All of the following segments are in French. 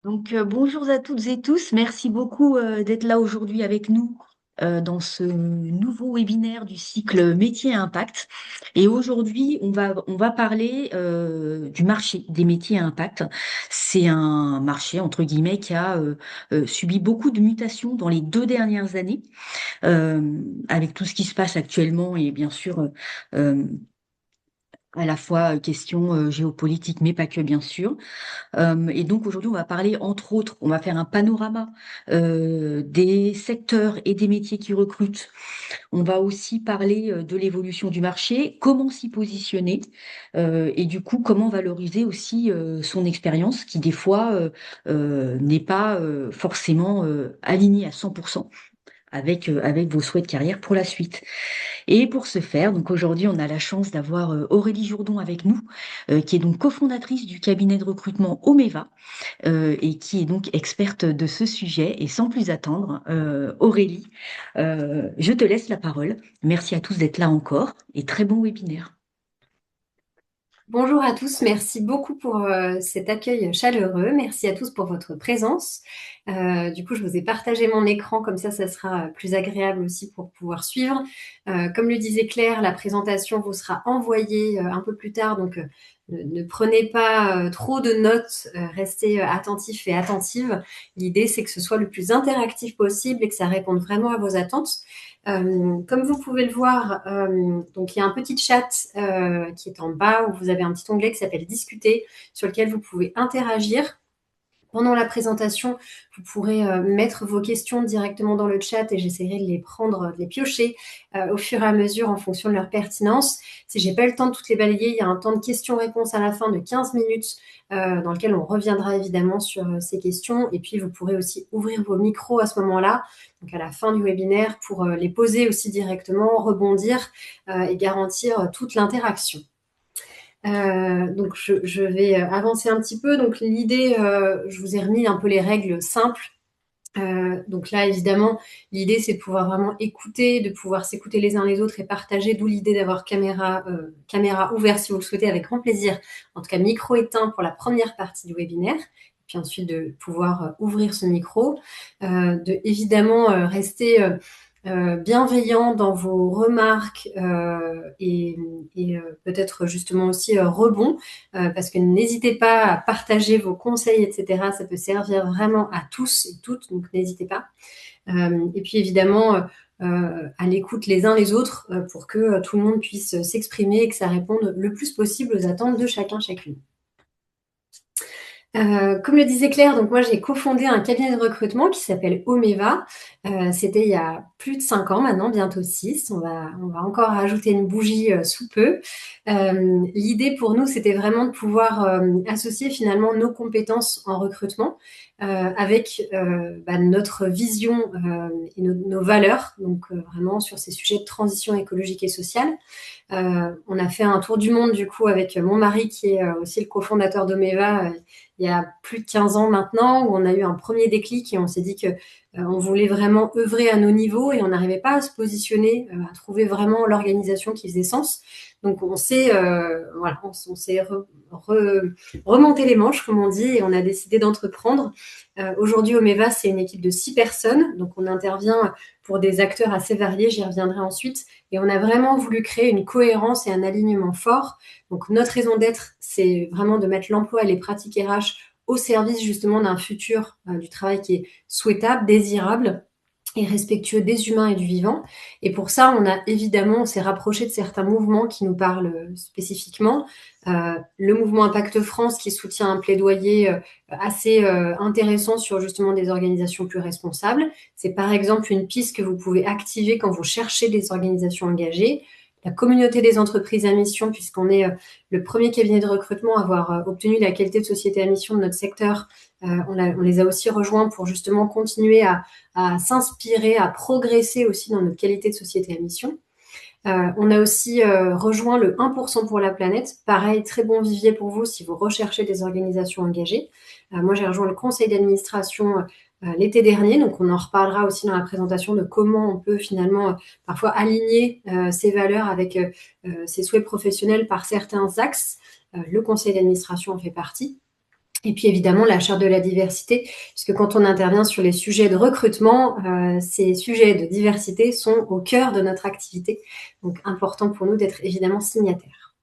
Bonjour à toutes et tous. Merci beaucoup d'être là aujourd'hui avec nous dans ce nouveau webinaire du cycle Métiers à Impact. Et aujourd'hui, on va parler du marché des métiers à impact. C'est un marché, entre guillemets, qui a subi beaucoup de mutations dans les 2 dernières années, avec tout ce qui se passe actuellement et bien sûr à la fois question géopolitique, mais pas que, bien sûr. Et donc aujourd'hui, on va parler, entre autres, on va faire un panorama des secteurs et des métiers qui recrutent. On va aussi parler de l'évolution du marché, comment s'y positionner et du coup, comment valoriser aussi son expérience qui, des fois, n'est pas forcément alignée à 100% avec vos souhaits de carrière pour la suite. Et pour ce faire, donc aujourd'hui, on a la chance d'avoir Aurélie Jourdon avec nous, qui est donc cofondatrice du cabinet de recrutement Omeva et qui est donc experte de ce sujet. Et sans plus attendre, Aurélie, je te laisse la parole. Merci à tous d'être là encore et très bon webinaire. Bonjour à tous, merci beaucoup pour cet accueil chaleureux. Merci à tous pour votre présence. Du coup, je vous ai partagé mon écran, comme ça sera plus agréable aussi pour pouvoir suivre. Comme le disait Claire, la présentation vous sera envoyée un peu plus tard, donc ne prenez pas trop de notes, restez attentifs et attentives. L'idée, c'est que ce soit le plus interactif possible et que ça réponde vraiment à vos attentes. Comme vous pouvez le voir, donc il y a un petit chat qui est en bas où vous avez un petit onglet qui s'appelle Discuter sur lequel vous pouvez interagir. Pendant la présentation, vous pourrez mettre vos questions directement dans le chat et j'essaierai de les prendre, de les piocher au fur et à mesure en fonction de leur pertinence. Si j'ai pas le temps de toutes les balayer, il y a un temps de questions-réponses à la fin de 15 minutes dans lequel on reviendra évidemment sur ces questions. Et puis, vous pourrez aussi ouvrir vos micros à ce moment-là, donc à la fin du webinaire, pour les poser aussi directement, rebondir et garantir toute l'interaction. Donc, je vais avancer un petit peu. Donc, l'idée, je vous ai remis un peu les règles simples. Donc là, évidemment, l'idée, c'est de pouvoir vraiment écouter, de pouvoir s'écouter les uns les autres et partager, d'où l'idée d'avoir caméra ouverte si vous le souhaitez, avec grand plaisir. En tout cas, micro éteint pour la première partie du webinaire. Puis ensuite, de pouvoir ouvrir ce micro. De évidemment rester bienveillant dans vos remarques et peut-être justement aussi rebond, parce que n'hésitez pas à partager vos conseils, etc. Ça peut servir vraiment à tous et toutes, donc n'hésitez pas. Et puis évidemment, à l'écoute les uns les autres pour que tout le monde puisse s'exprimer et que ça réponde le plus possible aux attentes de chacun, chacune. Comme le disait Claire, donc moi j'ai cofondé un cabinet de recrutement qui s'appelle Omeva. C'était il y a plus de 5 ans maintenant, bientôt 6. On va encore rajouter une bougie sous peu. L'idée pour nous, c'était vraiment de pouvoir associer finalement nos compétences en recrutement avec notre vision et nos valeurs, donc vraiment sur ces sujets de transition écologique et sociale. On a fait un tour du monde du coup avec mon mari qui est aussi le cofondateur d'Omeva il y a plus de 15 ans maintenant, où on a eu un premier déclic et on s'est dit que on voulait vraiment œuvrer à nos niveaux et on n'arrivait pas à se positionner, à trouver vraiment l'organisation qui faisait sens. Donc on s'est remonté les manches, comme on dit, et on a décidé d'entreprendre. Aujourd'hui, Omeva, c'est une équipe de 6 personnes, donc on intervient pour des acteurs assez variés, j'y reviendrai ensuite, et on a vraiment voulu créer une cohérence et un alignement fort. Donc notre raison d'être, c'est vraiment de mettre l'emploi et les pratiques RH au service justement d'un futur du travail qui est souhaitable, désirable et respectueux des humains et du vivant. Et pour ça, on s'est rapproché de certains mouvements qui nous parlent spécifiquement. Le mouvement Impact France qui soutient un plaidoyer assez intéressant sur justement des organisations plus responsables. C'est par exemple une piste que vous pouvez activer quand vous cherchez des organisations engagées. La communauté des entreprises à mission, puisqu'on est le premier cabinet de recrutement à avoir obtenu la qualité de société à mission de notre secteur. On les a aussi rejoints pour justement continuer à s'inspirer, à progresser aussi dans notre qualité de société à mission. On a aussi rejoint le 1% pour la planète. Pareil, très bon vivier pour vous si vous recherchez des organisations engagées. Moi, j'ai rejoint le conseil d'administration l'été dernier, donc on en reparlera aussi dans la présentation de comment on peut finalement parfois aligner ses valeurs avec ses souhaits professionnels par certains axes. Le conseil d'administration en fait partie. Et puis évidemment, la charte de la diversité, puisque quand on intervient sur les sujets de recrutement, ces sujets de diversité sont au cœur de notre activité. Donc important pour nous d'être évidemment signataires.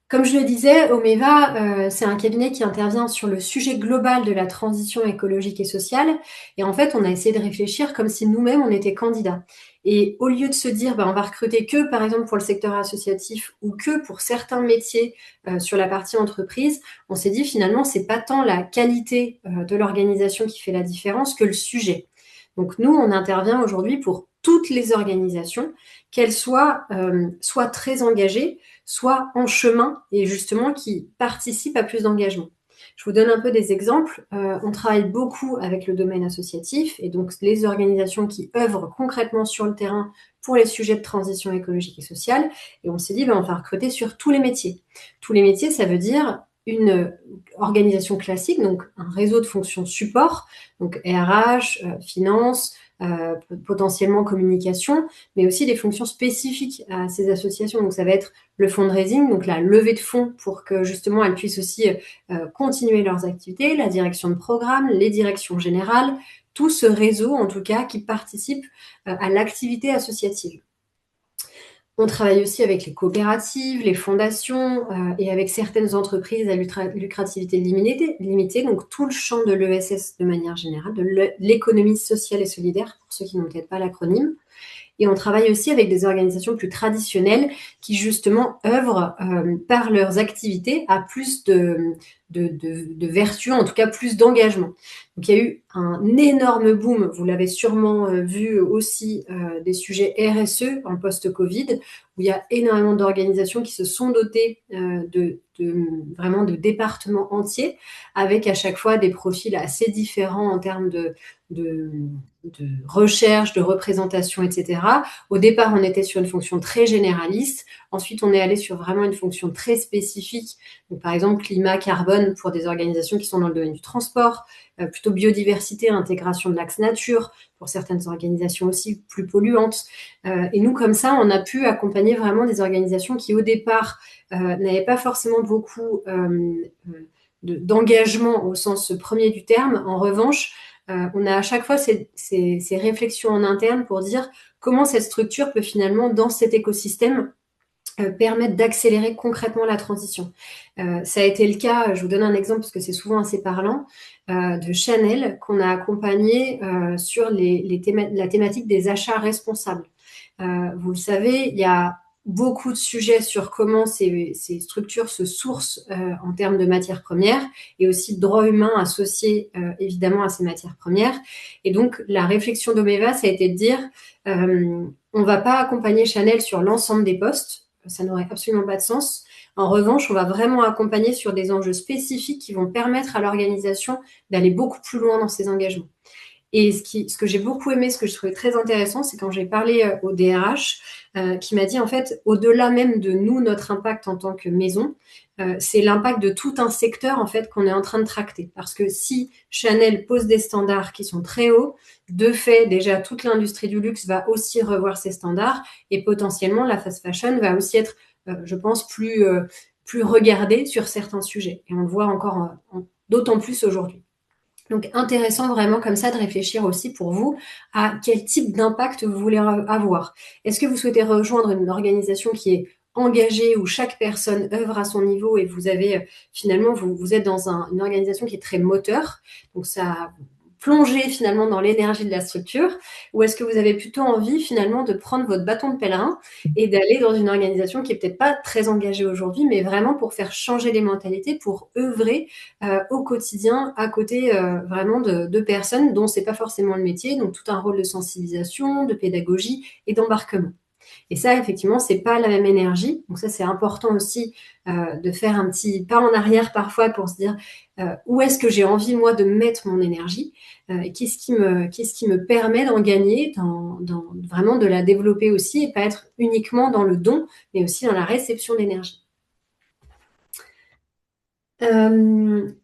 Comme je le disais, Omeva, c'est un cabinet qui intervient sur le sujet global de la transition écologique et sociale. Et en fait, on a essayé de réfléchir comme si nous-mêmes, on était candidats. Et au lieu de se dire, on va recruter que, par exemple, pour le secteur associatif ou que pour certains métiers sur la partie entreprise, on s'est dit finalement, c'est pas tant la qualité de l'organisation qui fait la différence que le sujet. Donc nous, on intervient aujourd'hui pour toutes les organisations, qu'elles soient soit très engagées, soit en chemin et justement qui participent à plus d'engagement. Je vous donne un peu des exemples. On travaille beaucoup avec le domaine associatif et donc les organisations qui œuvrent concrètement sur le terrain pour les sujets de transition écologique et sociale. Et on s'est dit, on va recruter sur tous les métiers. Tous les métiers, ça veut dire une organisation classique, donc un réseau de fonctions support, donc RH, finance, potentiellement communication, mais aussi des fonctions spécifiques à ces associations. Donc ça va être le fundraising, donc la levée de fonds pour que justement elles puissent aussi continuer leurs activités, la direction de programme, les directions générales, tout ce réseau en tout cas qui participe à l'activité associative. On travaille aussi avec les coopératives, les fondations et avec certaines entreprises à lucrativité limitée, donc tout le champ de l'ESS de manière générale, de l'économie sociale et solidaire, pour ceux qui n'ont peut-être pas l'acronyme. Et on travaille aussi avec des organisations plus traditionnelles qui justement œuvrent par leurs activités à plus de vertu, en tout cas plus d'engagement. Donc il y a eu un énorme boom, vous l'avez sûrement vu aussi, des sujets RSE en post-Covid, où il y a énormément d'organisations qui se sont dotées vraiment de départements entiers, avec à chaque fois des profils assez différents en termes de recherche, de représentation, etc. Au départ, on était sur une fonction très généraliste. Ensuite, on est allé sur vraiment une fonction très spécifique. Donc, par exemple, climat, carbone pour des organisations qui sont dans le domaine du transport, plutôt biodiversité, intégration de l'axe nature pour certaines organisations aussi plus polluantes. Et nous, comme ça, on a pu accompagner vraiment des organisations qui, au départ, n'avaient pas forcément beaucoup d'engagement au sens premier du terme. En revanche, on a à chaque fois ces réflexions en interne pour dire comment cette structure peut finalement, dans cet écosystème, permettre d'accélérer concrètement la transition. Ça a été le cas, je vous donne un exemple parce que c'est souvent assez parlant, de Chanel qu'on a accompagné sur la thématique des achats responsables. Vous le savez, il y a beaucoup de sujets sur comment ces structures se sourcent en termes de matières premières et aussi de droits humains associés évidemment à ces matières premières. Et donc, la réflexion d'Omeva, ça a été de dire on ne va pas accompagner Chanel sur l'ensemble des postes, ça n'aurait absolument pas de sens. En revanche, on va vraiment accompagner sur des enjeux spécifiques qui vont permettre à l'organisation d'aller beaucoup plus loin dans ses engagements. Et ce que j'ai beaucoup aimé, ce que je trouvais très intéressant, c'est quand j'ai parlé au DRH, qui m'a dit, en fait, au-delà même de nous, notre impact en tant que maison, c'est l'impact de tout un secteur, en fait, qu'on est en train de tracter. Parce que si Chanel pose des standards qui sont très hauts, de fait, déjà, toute l'industrie du luxe va aussi revoir ses standards et potentiellement, la fast fashion va aussi être, je pense, plus regardée sur certains sujets. Et on le voit encore d'autant plus aujourd'hui. Donc, intéressant vraiment comme ça de réfléchir aussi pour vous à quel type d'impact vous voulez avoir. Est-ce que vous souhaitez rejoindre une organisation qui est engagée où chaque personne œuvre à son niveau et vous avez finalement, vous êtes dans une organisation qui est très moteur, donc ça plonger finalement dans l'énergie de la structure, ou est-ce que vous avez plutôt envie finalement de prendre votre bâton de pèlerin et d'aller dans une organisation qui est peut-être pas très engagée aujourd'hui, mais vraiment pour faire changer les mentalités, pour œuvrer au quotidien à côté vraiment de personnes dont c'est pas forcément le métier, donc tout un rôle de sensibilisation, de pédagogie et d'embarquement. Et ça, effectivement, c'est pas la même énergie. Donc ça, c'est important aussi de faire un petit pas en arrière parfois pour se dire où est-ce que j'ai envie, moi, de mettre mon énergie et qu'est-ce qui me permet d'en gagner, vraiment de la développer aussi et pas être uniquement dans le don, mais aussi dans la réception d'énergie.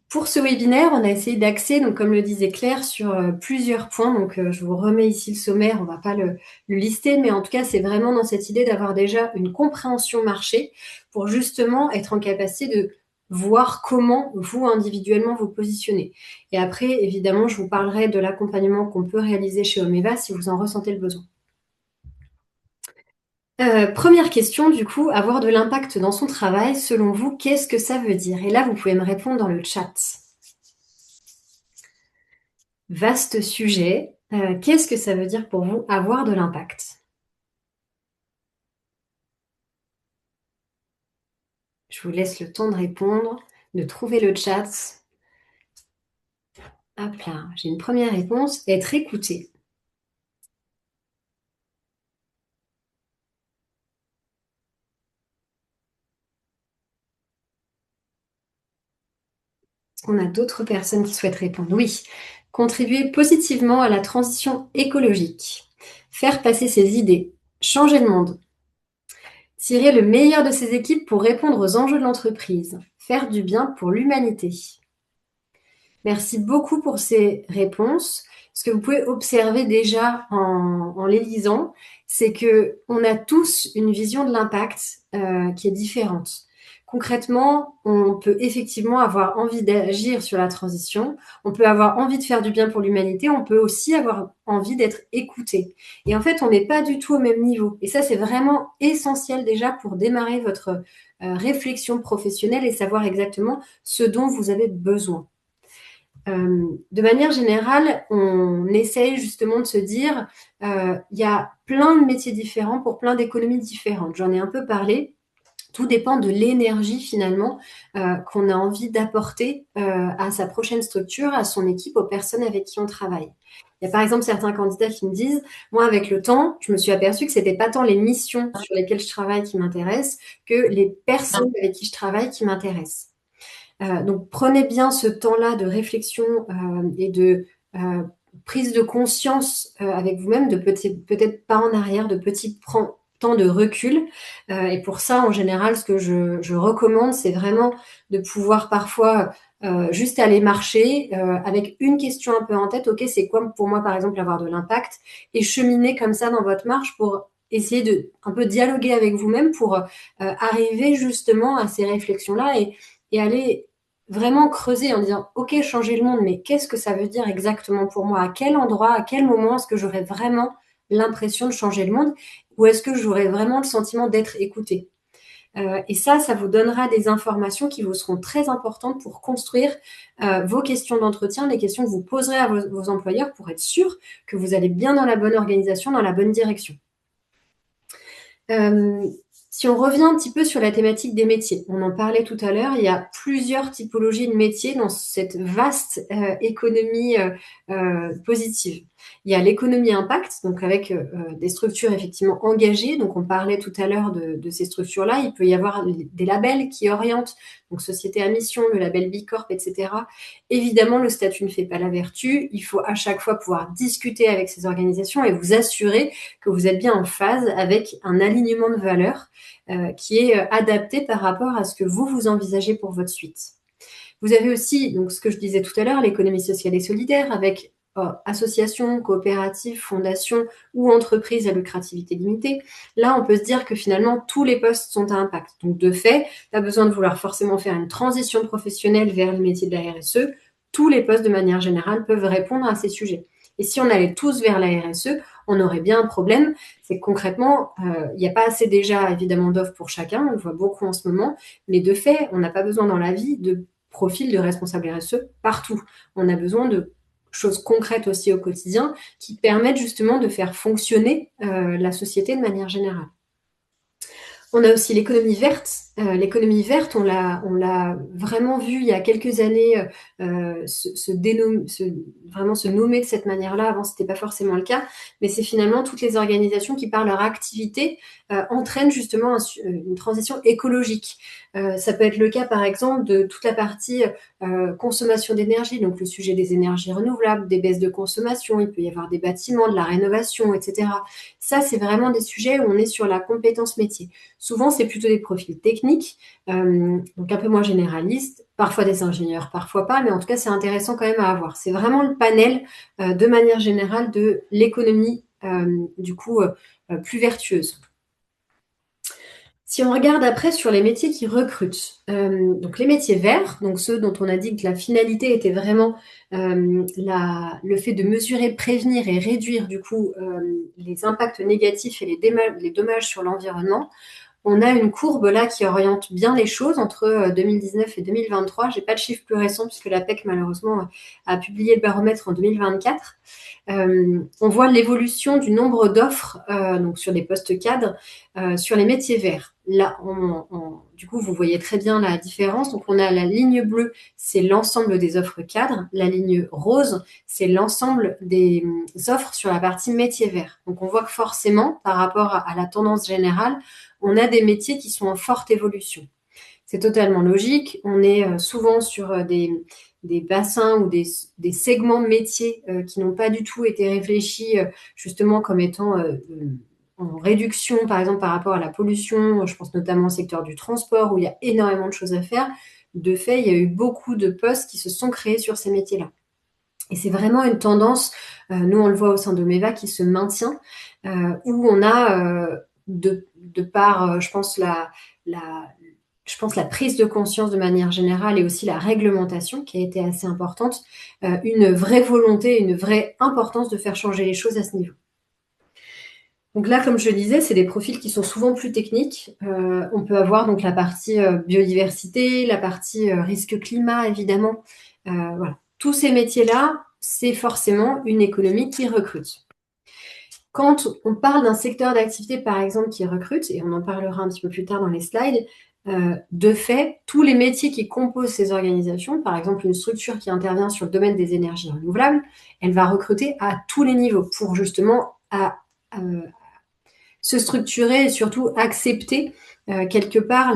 Pour ce webinaire, on a essayé d'axer, donc comme le disait Claire, sur plusieurs points. Donc, je vous remets ici le sommaire, on ne va pas le lister, mais en tout cas, c'est vraiment dans cette idée d'avoir déjà une compréhension marché pour justement être en capacité de voir comment vous, individuellement, vous positionnez. Et après, évidemment, je vous parlerai de l'accompagnement qu'on peut réaliser chez Omeva si vous en ressentez le besoin. Première question, du coup, avoir de l'impact dans son travail, selon vous, qu'est-ce que ça veut dire? Et là, vous pouvez me répondre dans le chat. Vaste sujet. Qu'est-ce que ça veut dire pour vous avoir de l'impact? Je vous laisse le temps de répondre, de trouver le chat. Hop là, j'ai une première réponse. Être écouté. Est-ce qu'on a d'autres personnes qui souhaitent répondre? Oui. Contribuer positivement à la transition écologique. Faire passer ses idées. Changer le monde. Tirer le meilleur de ses équipes pour répondre aux enjeux de l'entreprise. Faire du bien pour l'humanité. Merci beaucoup pour ces réponses. Ce que vous pouvez observer déjà en les lisant, c'est que on a tous une vision de l'impact qui est différente. Concrètement, on peut effectivement avoir envie d'agir sur la transition, on peut avoir envie de faire du bien pour l'humanité, on peut aussi avoir envie d'être écouté. Et en fait, on n'est pas du tout au même niveau. Et ça, c'est vraiment essentiel déjà pour démarrer votre réflexion professionnelle et savoir exactement ce dont vous avez besoin. De manière générale, on essaye justement de se dire, il y a plein de métiers différents pour plein d'économies différentes. J'en ai un peu parlé. Tout dépend de l'énergie finalement qu'on a envie d'apporter à sa prochaine structure, à son équipe, aux personnes avec qui on travaille. Il y a par exemple certains candidats qui me disent, moi avec le temps, je me suis aperçue que c'était pas tant les missions sur lesquelles je travaille qui m'intéressent que les personnes avec qui je travaille qui m'intéressent. Donc prenez bien ce temps-là de réflexion et de prise de conscience avec vous-même, de peut-être pas en arrière, de petits temps de recul. Et pour ça, en général, ce que je recommande, c'est vraiment de pouvoir parfois juste aller marcher avec une question un peu en tête. Ok, c'est quoi pour moi, par exemple, avoir de l'impact, et cheminer comme ça dans votre marche pour essayer de un peu dialoguer avec vous-même pour arriver justement à ces réflexions-là et aller vraiment creuser en disant, OK, changer le monde, mais qu'est-ce que ça veut dire exactement pour moi? À quel endroit, à quel moment est-ce que j'aurais vraiment l'impression de changer le monde? Ou est-ce que j'aurais vraiment le sentiment d'être écoutée? Et ça vous donnera des informations qui vous seront très importantes pour construire vos questions d'entretien, les questions que vous poserez à vos employeurs pour être sûr que vous allez bien dans la bonne organisation, dans la bonne direction. Si on revient un petit peu sur la thématique des métiers, on en parlait tout à l'heure, il y a plusieurs typologies de métiers dans cette vaste économie positive. Il y a l'économie impact, donc avec des structures effectivement engagées. Donc on parlait tout à l'heure de ces structures-là. Il peut y avoir des labels qui orientent, donc société à mission, le label B Corp, etc. Évidemment, le statut ne fait pas la vertu. Il faut à chaque fois pouvoir discuter avec ces organisations et vous assurer que vous êtes bien en phase avec un alignement de valeurs qui est adapté par rapport à ce que vous envisagez pour votre suite. Vous avez aussi, donc ce que je disais tout à l'heure, l'économie sociale et solidaire avec associations, coopératives, fondations ou entreprises à lucrativité limitée. Là, on peut se dire que finalement, tous les postes sont à impact. Donc, de fait, pas besoin de vouloir forcément faire une transition professionnelle vers le métier de la RSE. Tous les postes, de manière générale, peuvent répondre à ces sujets. Et si on allait tous vers la RSE, on aurait bien un problème. C'est que concrètement, il n'y a pas assez déjà, évidemment, d'offres pour chacun. On le voit beaucoup en ce moment. Mais de fait, on n'a pas besoin dans la vie de profil de responsable RSE partout. On a besoin de choses concrètes aussi au quotidien qui permettent justement de faire fonctionner la société de manière générale. On a aussi l'économie verte. L'économie verte, on l'a vraiment vu il y a quelques années vraiment se nommer de cette manière-là. Avant, ce n'était pas forcément le cas, mais c'est finalement toutes les organisations qui, par leur activité, entraînent justement une transition écologique. Ça peut être le cas, par exemple, de toute la partie consommation d'énergie, donc le sujet des énergies renouvelables, des baisses de consommation, il peut y avoir des bâtiments, de la rénovation, etc. Ça, c'est vraiment des sujets où on est sur la compétence métier. Souvent, c'est plutôt des profils techniques, donc un peu moins généralistes, parfois des ingénieurs, parfois pas, mais en tout cas, c'est intéressant quand même à avoir. C'est vraiment le panel, de manière générale, de l'économie, du coup, plus vertueuse. Si on regarde après sur les métiers qui recrutent, donc les métiers verts, donc ceux dont on a dit que la finalité était vraiment le fait de mesurer, prévenir et réduire du coup les impacts négatifs et les dommages sur l'environnement, on a une courbe là qui oriente bien les choses entre 2019 et 2023. J'ai pas de chiffre plus récent puisque la PEC malheureusement a publié le baromètre en 2024. On voit l'évolution du nombre d'offres donc sur des postes cadres sur les métiers verts. Là, du coup, vous voyez très bien la différence. Donc, on a la ligne bleue, c'est l'ensemble des offres cadres. La ligne rose, c'est l'ensemble des offres sur la partie métiers verts. Donc, on voit que forcément, par rapport à la tendance générale, on a des métiers qui sont en forte évolution. C'est totalement logique. On est souvent sur des bassins ou des segments de métiers qui n'ont pas du tout été réfléchis justement comme étant en réduction, par exemple, par rapport à la pollution. Je pense notamment au secteur du transport où il y a énormément de choses à faire. De fait, il y a eu beaucoup de postes qui se sont créés sur ces métiers-là. Et c'est vraiment une tendance, nous on le voit au sein d'Omeva, qui se maintient, où on a, de par, je pense, la prise de conscience de manière générale et aussi la réglementation qui a été assez importante, une vraie volonté, une vraie importance de faire changer les choses à ce niveau. Donc là, comme je le disais, c'est des profils qui sont souvent plus techniques. On peut avoir donc la partie biodiversité, la partie risque climat, évidemment. Voilà. Tous ces métiers-là, c'est forcément une économie qui recrute. Quand on parle d'un secteur d'activité, par exemple, qui recrute, et on en parlera un petit peu plus tard dans les slides, de fait, tous les métiers qui composent ces organisations, par exemple une structure qui intervient sur le domaine des énergies renouvelables, elle va recruter à tous les niveaux pour justement se structurer et surtout accepter quelque part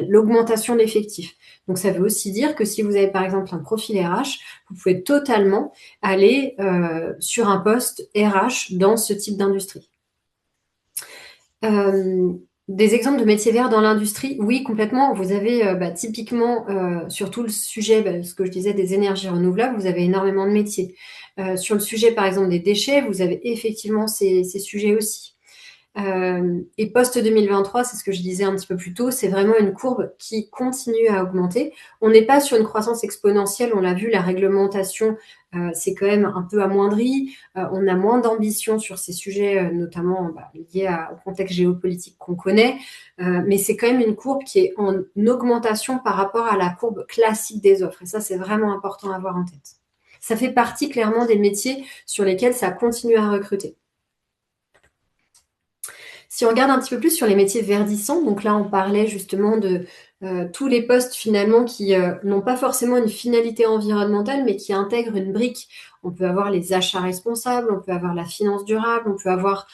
l'augmentation d'effectifs. Donc ça veut aussi dire que si vous avez par exemple un profil RH, vous pouvez totalement aller sur un poste RH dans ce type d'industrie. Des exemples de métiers verts dans l'industrie, oui, complètement. Vous avez typiquement, surtout le sujet, ce que je disais, des énergies renouvelables, vous avez énormément de métiers. Sur le sujet, par exemple, des déchets, vous avez effectivement ces sujets aussi. Et post-2023, c'est ce que je disais un petit peu plus tôt, c'est vraiment une courbe qui continue à augmenter. On n'est pas sur une croissance exponentielle, on l'a vu, la réglementation c'est quand même un peu amoindri. On a moins d'ambition sur ces sujets, notamment liés au contexte géopolitique qu'on connaît. Mais c'est quand même une courbe qui est en augmentation par rapport à la courbe classique des offres. Et ça, c'est vraiment important à avoir en tête. Ça fait partie clairement des métiers sur lesquels ça continue à recruter. Si on regarde un petit peu plus sur les métiers verdissants, donc là on parlait justement de tous les postes finalement qui n'ont pas forcément une finalité environnementale, mais qui intègrent une brique. On peut avoir les achats responsables, on peut avoir la finance durable, on peut avoir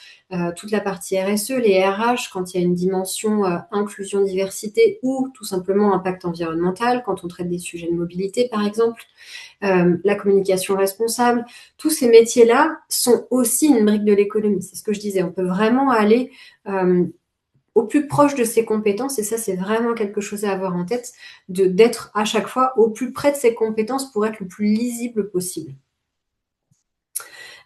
toute la partie RSE, les RH, quand il y a une dimension inclusion, diversité ou tout simplement impact environnemental, quand on traite des sujets de mobilité par exemple. La communication responsable, tous ces métiers-là sont aussi une brique de l'économie. C'est ce que je disais, on peut vraiment aller au plus proche de ses compétences, et ça c'est vraiment quelque chose à avoir en tête, d'être à chaque fois au plus près de ses compétences pour être le plus lisible possible.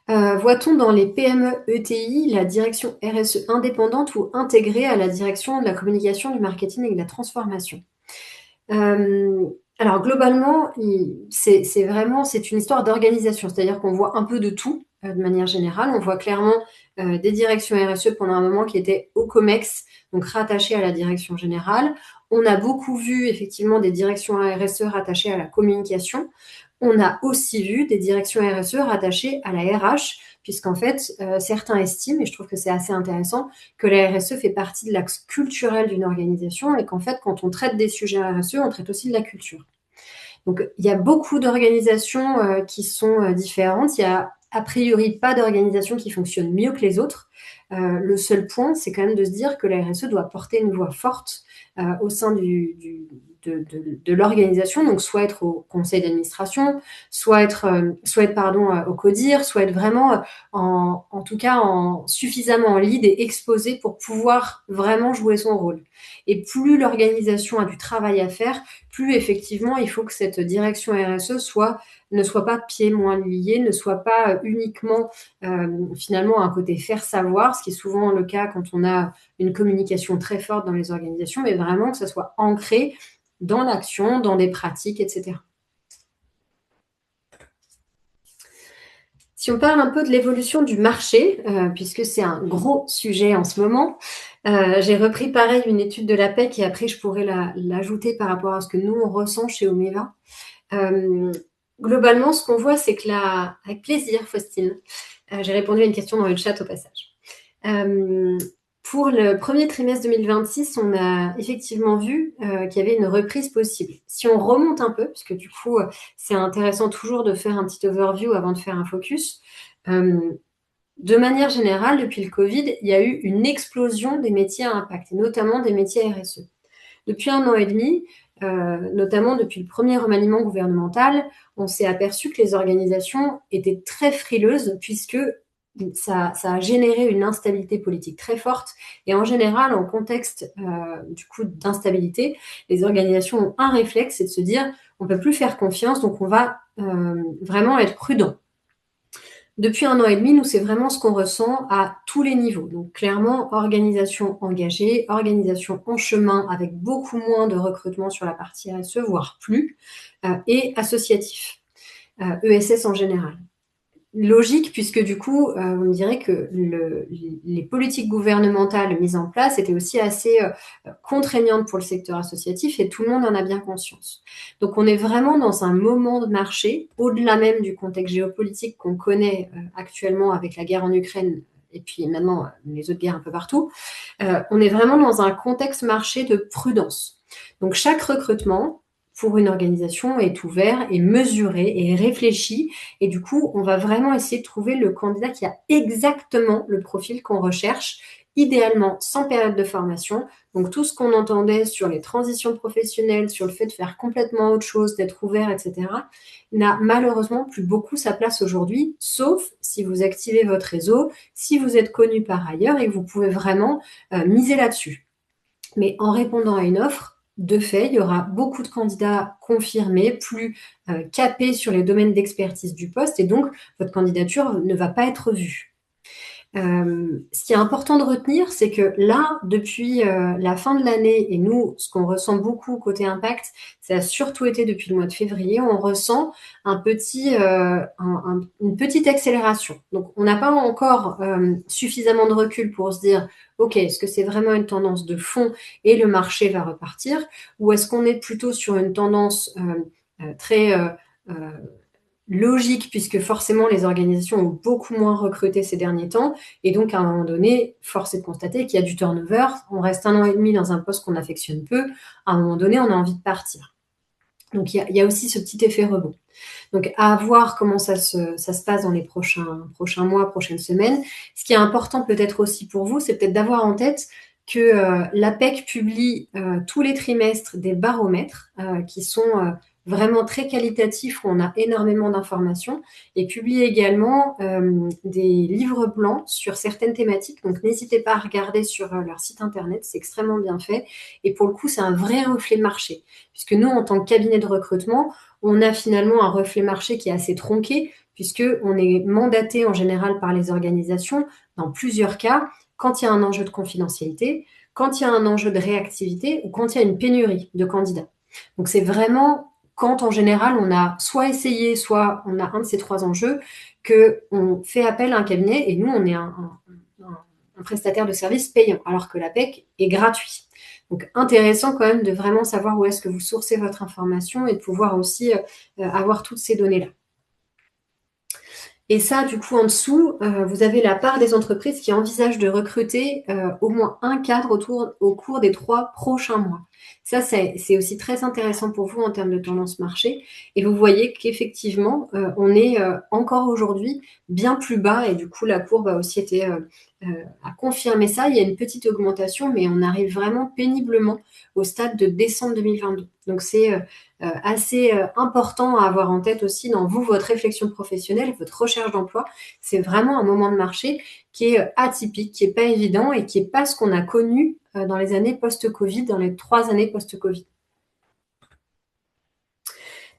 Voit-on dans les PME ETI la direction RSE indépendante ou intégrée à la direction de la communication, du marketing et de la transformation? Alors globalement, c'est une histoire d'organisation, c'est-à-dire qu'on voit un peu de tout de manière générale. On voit clairement des directions RSE pendant un moment qui étaient au COMEX, donc rattachées à la direction générale. On a beaucoup vu effectivement des directions RSE rattachées à la communication. On a aussi vu des directions RSE rattachées à la RH, puisqu'en fait, certains estiment, et je trouve que c'est assez intéressant, que la RSE fait partie de l'axe culturel d'une organisation et qu'en fait, quand on traite des sujets RSE, on traite aussi de la culture. Donc, il y a beaucoup d'organisations qui sont différentes. Il y a a priori pas d'organisation qui fonctionne mieux que les autres. Le seul point, c'est quand même de se dire que la RSE doit porter une voix forte au sein de l'organisation, donc soit être au conseil d'administration, soit être au CODIR, soit être vraiment en tout cas suffisamment en lead et exposé pour pouvoir vraiment jouer son rôle. Et plus l'organisation a du travail à faire, plus effectivement il faut que cette direction RSE ne soit pas pieds moins liés, ne soit pas uniquement finalement un côté faire savoir, ce qui est souvent le cas quand on a une communication très forte dans les organisations, mais vraiment que ça soit ancré dans l'action, dans des pratiques, etc. Si on parle un peu de l'évolution du marché, puisque c'est un gros sujet en ce moment, j'ai repris pareil une étude de l'APEC et après je pourrais l'ajouter par rapport à ce que nous on ressent chez Omeva. Globalement, ce qu'on voit, c'est que là, avec plaisir, Faustine, j'ai répondu à une question dans le chat au passage. Pour le premier trimestre 2026, on a effectivement vu qu'il y avait une reprise possible. Si on remonte un peu, puisque du coup, c'est intéressant toujours de faire un petit overview avant de faire un focus, de manière générale, depuis le Covid, il y a eu une explosion des métiers à impact, et notamment des métiers RSE. Depuis 1 an et demi, notamment depuis le premier remaniement gouvernemental, on s'est aperçu que les organisations étaient très frileuses puisque ça a généré une instabilité politique très forte. Et en général, en contexte du coup d'instabilité, les organisations ont un réflexe, c'est de se dire on ne peut plus faire confiance, donc on va vraiment être prudent. Depuis 1 an et demi, nous, c'est vraiment ce qu'on ressent à tous les niveaux. Donc, clairement, organisation engagée, organisation en chemin avec beaucoup moins de recrutement sur la partie RSE, voire plus, et associatif, ESS en général. Logique, puisque du coup, vous me direz que les politiques gouvernementales mises en place étaient aussi assez contraignantes pour le secteur associatif et tout le monde en a bien conscience. Donc on est vraiment dans un moment de marché, au-delà même du contexte géopolitique qu'on connaît actuellement avec la guerre en Ukraine et puis maintenant les autres guerres un peu partout. On est vraiment dans un contexte marché de prudence. Donc chaque recrutement pour une organisation est ouvert, est mesuré, est réfléchi. Et du coup, on va vraiment essayer de trouver le candidat qui a exactement le profil qu'on recherche, idéalement sans période de formation. Donc tout ce qu'on entendait sur les transitions professionnelles, sur le fait de faire complètement autre chose, d'être ouvert, etc., n'a malheureusement plus beaucoup sa place aujourd'hui, sauf si vous activez votre réseau, si vous êtes connu par ailleurs et que vous pouvez vraiment miser là-dessus. Mais en répondant à une offre, de fait, il y aura beaucoup de candidats confirmés, plus capés sur les domaines d'expertise du poste, et donc votre candidature ne va pas être vue. Ce qui est important de retenir, c'est que là, depuis la fin de l'année, et nous, ce qu'on ressent beaucoup côté impact, ça a surtout été depuis le mois de février, on ressent une petite accélération. Donc, on n'a pas encore suffisamment de recul pour se dire, OK, est-ce que c'est vraiment une tendance de fond et le marché va repartir, ou est-ce qu'on est plutôt sur une tendance très logique, puisque forcément les organisations ont beaucoup moins recruté ces derniers temps, et donc à un moment donné, force est de constater qu'il y a du turnover, on reste 1 an et demi dans un poste qu'on affectionne peu, à un moment donné on a envie de partir. Donc il y a aussi ce petit effet rebond. Donc à voir comment ça se passe dans les prochains mois, prochaines semaines. Ce qui est important peut-être aussi pour vous, c'est peut-être d'avoir en tête que l'APEC publie tous les trimestres des baromètres qui sont vraiment très qualitatifs, où on a énormément d'informations, et publie également des livres blancs sur certaines thématiques. Donc n'hésitez pas à regarder sur leur site internet, c'est extrêmement bien fait. Et pour le coup, c'est un vrai reflet de marché, puisque nous, en tant que cabinet de recrutement, on a finalement un reflet marché qui est assez tronqué, puisqu'on est mandaté en général par les organisations, dans plusieurs cas, quand il y a un enjeu de confidentialité, quand il y a un enjeu de réactivité ou quand il y a une pénurie de candidats. Donc c'est vraiment quand en général on a soit essayé, soit on a un de ces 3 enjeux, qu'on fait appel à un cabinet, et nous on est un prestataire de services payant, alors que l'APEC est gratuit. Donc intéressant quand même de vraiment savoir où est-ce que vous sourcez votre information et de pouvoir aussi avoir toutes ces données-là. Et ça, du coup, en dessous, vous avez la part des entreprises qui envisagent de recruter au moins un cadre au cours des 3 prochains mois. Ça, c'est aussi très intéressant pour vous en termes de tendance marché. Et vous voyez qu'effectivement, on est encore aujourd'hui bien plus bas, et du coup, la courbe a aussi été a confirmé ça. Il y a une petite augmentation, mais on arrive vraiment péniblement au stade de décembre 2022. Donc c'est assez important à avoir en tête aussi dans vous, votre réflexion professionnelle, votre recherche d'emploi. C'est vraiment un moment de marché qui est atypique, qui n'est pas évident et qui n'est pas ce qu'on a connu dans les années post-Covid, dans les 3 années post-Covid.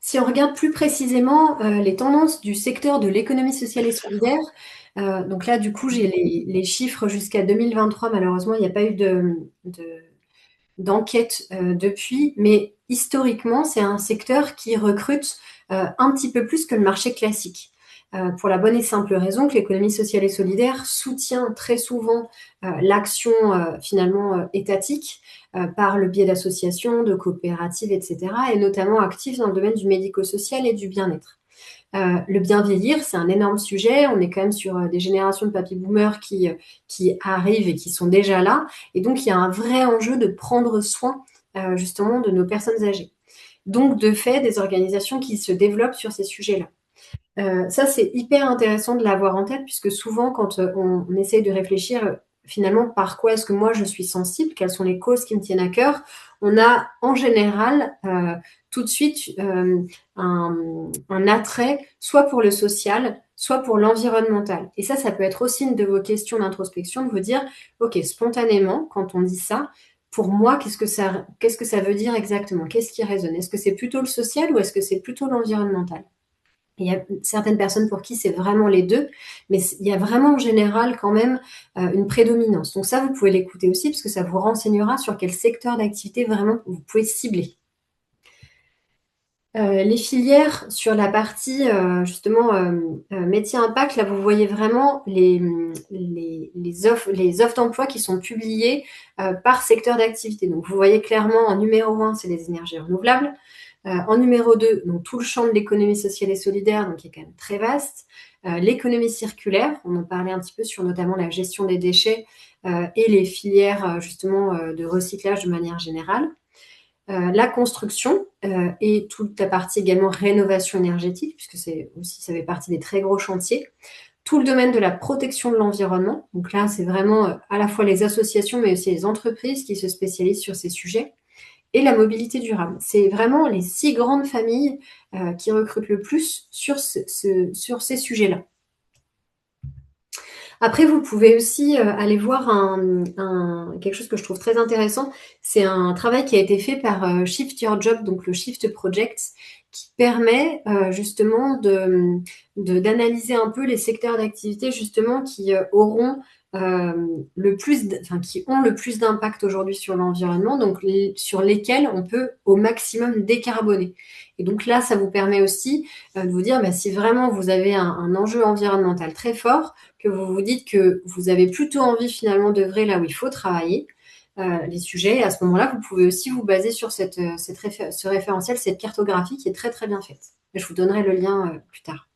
Si on regarde plus précisément les tendances du secteur de l'économie sociale et solidaire, donc là, du coup, j'ai les chiffres jusqu'à 2023. Malheureusement, il n'y a pas eu d'enquête depuis, mais historiquement, c'est un secteur qui recrute un petit peu plus que le marché classique. Pour la bonne et simple raison que l'économie sociale et solidaire soutient très souvent l'action finalement étatique par le biais d'associations, de coopératives, etc., et notamment actifs dans le domaine du médico-social et du bien-être. Le bien vieillir, c'est un énorme sujet. On est quand même sur des générations de papy-boomers qui arrivent et qui sont déjà là. Et donc, il y a un vrai enjeu de prendre soin justement de nos personnes âgées. Donc, de fait, des organisations qui se développent sur ces sujets-là. Ça, c'est hyper intéressant de l'avoir en tête, puisque souvent, quand on essaye de réfléchir finalement par quoi est-ce que moi je suis sensible, quelles sont les causes qui me tiennent à cœur, on a en général tout de suite un attrait soit pour le social, soit pour l'environnemental. Et ça peut être aussi une de vos questions d'introspection, de vous dire, OK, spontanément, quand on dit ça, pour moi, qu'est-ce que ça veut dire exactement? Qu'est-ce qui résonne? Est-ce que c'est plutôt le social ou est-ce que c'est plutôt l'environnemental? Il y a certaines personnes pour qui c'est vraiment les deux, mais il y a vraiment en général quand même une prédominance. Donc ça, vous pouvez l'écouter aussi parce que ça vous renseignera sur quel secteur d'activité vraiment vous pouvez cibler. Les filières sur la partie justement métier impact, là vous voyez vraiment les offres d'emploi qui sont publiées par secteur d'activité. Donc vous voyez clairement en numéro 1, c'est les énergies renouvelables. En numéro 2, donc tout le champ de l'économie sociale et solidaire, donc qui est quand même très vaste. L'économie circulaire, on en parlait un petit peu sur notamment la gestion des déchets et les filières justement de recyclage de manière générale. La construction et toute la partie également rénovation énergétique, puisque ça fait partie des très gros chantiers. Tout le domaine de la protection de l'environnement. Donc là, c'est vraiment à la fois les associations, mais aussi les entreprises qui se spécialisent sur ces sujets. Et la mobilité durable. C'est vraiment les 6 grandes familles qui recrutent le plus sur ces sujets-là. Après, vous pouvez aussi aller voir quelque chose que je trouve très intéressant. C'est un travail qui a été fait par Shift Your Job, donc le Shift Project, qui permet justement d'analyser un peu les secteurs d'activité justement qui auront qui ont le plus d'impact aujourd'hui sur l'environnement, donc sur lesquels on peut au maximum décarboner. Et donc là, ça vous permet aussi de vous dire, si vraiment vous avez un enjeu environnemental très fort, que vous vous dites que vous avez plutôt envie finalement d'œuvrer là où il faut travailler, les sujets, et à ce moment-là, vous pouvez aussi vous baser sur ce référentiel, cette cartographie qui est très très bien faite. Je vous donnerai le lien plus tard.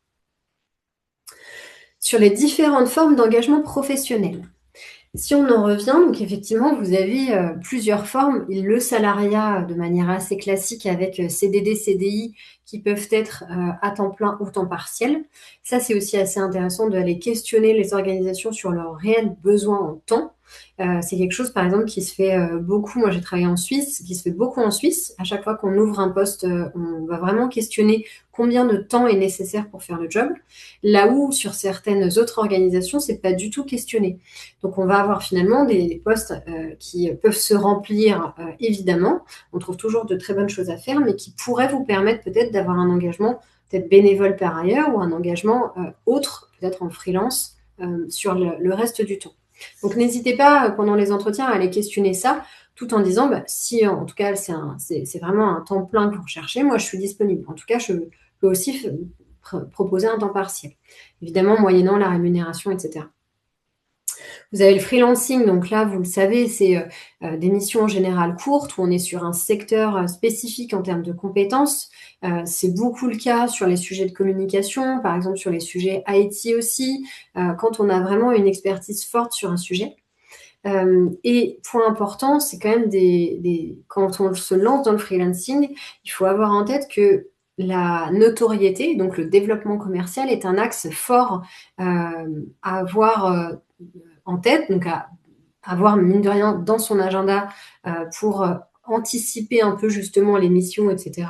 Sur les différentes formes d'engagement professionnel. Si on en revient, donc effectivement, vous avez plusieurs formes. Le salariat de manière assez classique avec CDD, CDI qui peuvent être à temps plein ou temps partiel. Ça, c'est aussi assez intéressant d'aller questionner les organisations sur leurs réels besoins en temps. C'est quelque chose, par exemple, qui se fait beaucoup. Moi, j'ai travaillé en Suisse, qui se fait beaucoup en Suisse. À chaque fois qu'on ouvre un poste, on va vraiment questionner combien de temps est nécessaire pour faire le job. Là où, sur certaines autres organisations, c'est pas du tout questionné. Donc, on va avoir finalement des postes qui peuvent se remplir, évidemment. On trouve toujours de très bonnes choses à faire, mais qui pourraient vous permettre peut-être d'avoir un engagement peut-être bénévole par ailleurs ou un engagement autre, peut-être en freelance, sur le reste du temps. Donc, n'hésitez pas pendant les entretiens à aller questionner ça, tout en disant, si en tout cas c'est vraiment un temps plein que vous recherchez, moi je suis disponible. En tout cas, je peux aussi proposer un temps partiel. Évidemment, moyennant la rémunération, etc. Vous avez le freelancing, donc là, vous le savez, c'est des missions en général courtes où on est sur un secteur spécifique en termes de compétences. C'est beaucoup le cas sur les sujets de communication, par exemple sur les sujets IT aussi, quand on a vraiment une expertise forte sur un sujet. Et point important, c'est quand même quand on se lance dans le freelancing, il faut avoir en tête que la notoriété, donc le développement commercial, est un axe fort à avoir en tête, donc à avoir, mine de rien, dans son agenda pour anticiper un peu justement les missions, etc.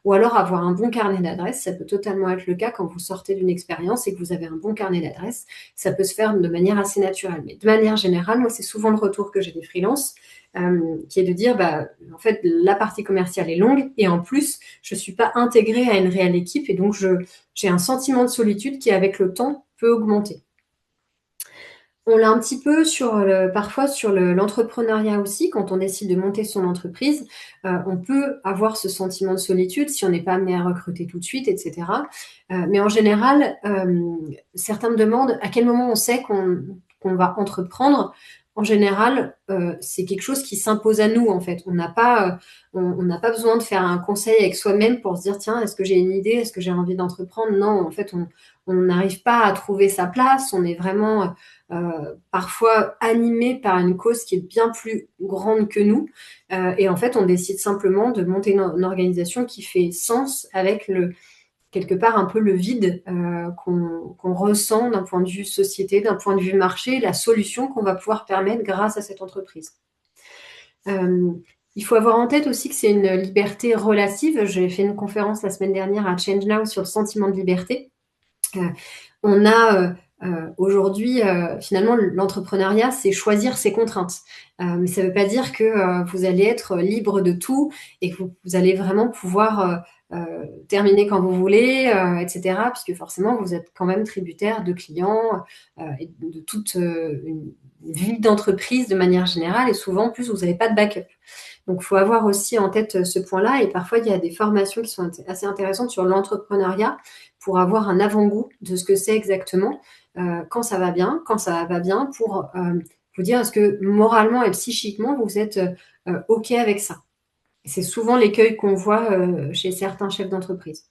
Ou alors avoir un bon carnet d'adresses. Ça peut totalement être le cas quand vous sortez d'une expérience et que vous avez un bon carnet d'adresses. Ça peut se faire de manière assez naturelle. Mais de manière générale, moi, c'est souvent le retour que j'ai des freelances qui est de dire, en fait, la partie commerciale est longue et en plus, je ne suis pas intégrée à une réelle équipe et donc j'ai un sentiment de solitude qui, avec le temps, peut augmenter. On l'a un petit peu parfois sur l'entrepreneuriat aussi, quand on décide de monter son entreprise, on peut avoir ce sentiment de solitude si on n'est pas amené à recruter tout de suite, etc. Mais en général, certains me demandent à quel moment on sait qu'on va entreprendre. En général, c'est quelque chose qui s'impose à nous, en fait. On n'a pas besoin de faire un conseil avec soi-même pour se dire, tiens, est-ce que j'ai une idée? Est-ce que j'ai envie d'entreprendre? Non, en fait, on n'arrive pas à trouver sa place. On est vraiment parfois animé par une cause qui est bien plus grande que nous. Et en fait, on décide simplement de monter une organisation qui fait sens avec quelque part un peu le vide qu'on ressent d'un point de vue société, d'un point de vue marché, la solution qu'on va pouvoir permettre grâce à cette entreprise. Il faut avoir en tête aussi que c'est une liberté relative. J'ai fait une conférence la semaine dernière à Change Now sur le sentiment de liberté. On a aujourd'hui, finalement, l'entrepreneuriat, c'est choisir ses contraintes. Mais ça ne veut pas dire que vous allez être libre de tout et que vous allez vraiment pouvoir terminer quand vous voulez, etc. Puisque forcément, vous êtes quand même tributaire de clients et de toute une vie d'entreprise de manière générale. Et souvent, en plus, vous n'avez pas de backup. Donc, il faut avoir aussi en tête ce point-là. Et parfois, il y a des formations qui sont assez intéressantes sur l'entrepreneuriat pour avoir un avant-goût de ce que c'est exactement, quand ça va bien, quand ça va pas bien, pour vous dire est-ce que moralement et psychiquement, vous êtes OK avec ça. C'est souvent l'écueil qu'on voit chez certains chefs d'entreprise.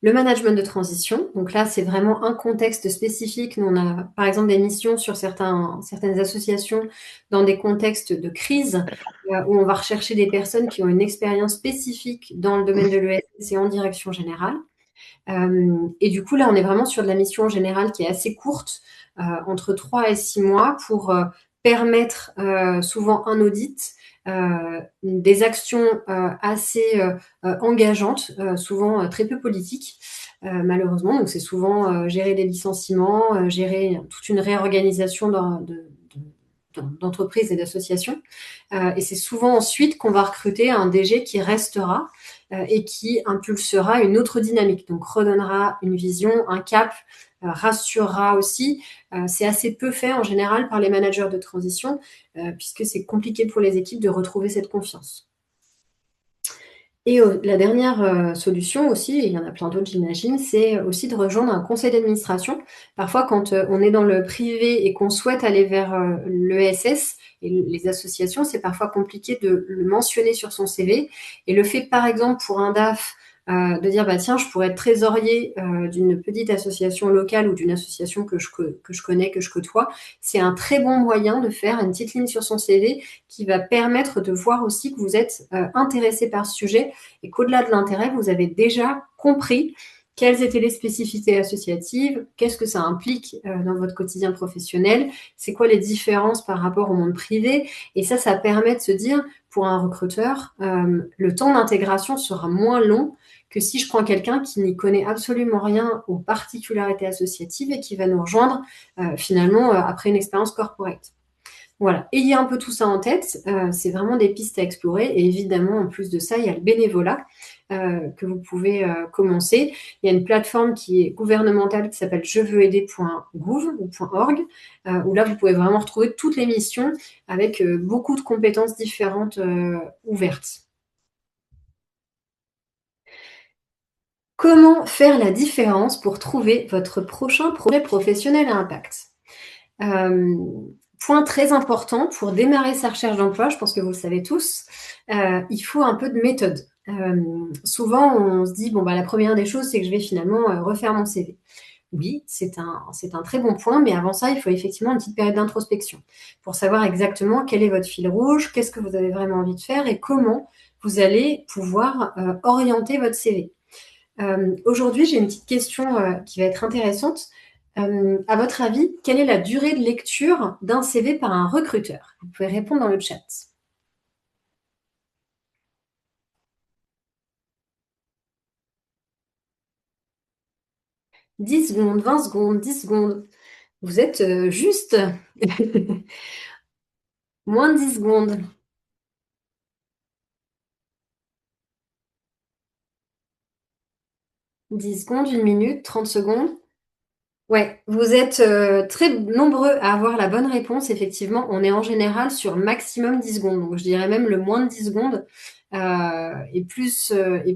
Le management de transition, donc là, c'est vraiment un contexte spécifique. Nous, on a, par exemple, des missions sur certaines associations dans des contextes de crise où on va rechercher des personnes qui ont une expérience spécifique dans le domaine de l'ESS et en direction générale. Et du coup, là, on est vraiment sur de la mission générale qui est assez courte, entre 3 et 6 mois, pour permettre souvent un audit, des actions assez engageantes, souvent très peu politiques, malheureusement. Donc, c'est souvent gérer des licenciements, gérer toute une réorganisation d'entreprises et d'associations. Et c'est souvent ensuite qu'on va recruter un DG qui restera et qui impulsera une autre dynamique, donc redonnera une vision, un cap, rassurera aussi. C'est assez peu fait en général par les managers de transition, puisque c'est compliqué pour les équipes de retrouver cette confiance. Et la dernière solution aussi, et il y en a plein d'autres j'imagine, c'est aussi de rejoindre un conseil d'administration. Parfois, quand on est dans le privé et qu'on souhaite aller vers l'ESS et les associations, c'est parfois compliqué de le mentionner sur son CV. Et le fait, par exemple, pour un DAF, de dire, tiens, je pourrais être trésorier d'une petite association locale ou d'une association que je connais, que je côtoie, c'est un très bon moyen de faire une petite ligne sur son CV qui va permettre de voir aussi que vous êtes intéressé par ce sujet et qu'au-delà de l'intérêt, vous avez déjà compris quelles étaient les spécificités associatives, qu'est-ce que ça implique dans votre quotidien professionnel, c'est quoi les différences par rapport au monde privé. Et ça permet de se dire, pour un recruteur, le temps d'intégration sera moins long que si je prends quelqu'un qui n'y connaît absolument rien aux particularités associatives et qui va nous rejoindre finalement après une expérience corporate. Voilà, ayez un peu tout ça en tête, c'est vraiment des pistes à explorer et évidemment en plus de ça, il y a le bénévolat que vous pouvez commencer. Il y a une plateforme qui est gouvernementale qui s'appelle jeveuxaider.gouv ou .org où là vous pouvez vraiment retrouver toutes les missions avec beaucoup de compétences différentes ouvertes. Comment faire la différence pour trouver votre prochain projet professionnel à impact? Point très important pour démarrer sa recherche d'emploi, je pense que vous le savez tous, il faut un peu de méthode. Souvent, on se dit, la première des choses, c'est que je vais finalement refaire mon CV. Oui, c'est un très bon point, mais avant ça, il faut effectivement une petite période d'introspection pour savoir exactement quel est votre fil rouge, qu'est-ce que vous avez vraiment envie de faire et comment vous allez pouvoir orienter votre CV. Aujourd'hui, j'ai une petite question qui va être intéressante. À votre avis, quelle est la durée de lecture d'un CV par un recruteur? Vous pouvez répondre dans le chat. 10 secondes, 20 secondes, 10 secondes. Vous êtes juste. Moins de 10 secondes. 10 secondes, 1 minute, 30 secondes. Ouais, vous êtes très nombreux à avoir la bonne réponse. Effectivement, on est en général sur maximum 10 secondes. Donc, je dirais même le moins de 10 secondes est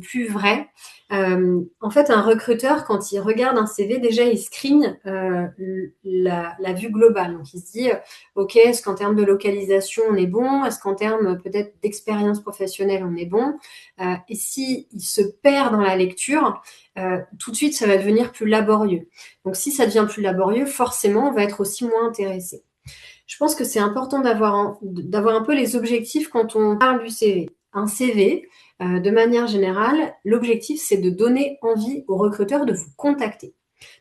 plus vrai. En fait, un recruteur, quand il regarde un CV, déjà, il screen la vue globale. Donc, il se dit, OK, est-ce qu'en termes de localisation, on est bon? Est-ce qu'en termes peut-être d'expérience professionnelle, on est bon? Et si il se perd dans la lecture, tout de suite, ça va devenir plus laborieux. Donc, si ça devient plus laborieux, forcément, on va être aussi moins intéressé. Je pense que c'est important d'avoir un peu les objectifs quand on parle du CV. Un CV, de manière générale, l'objectif, c'est de donner envie aux recruteurs de vous contacter.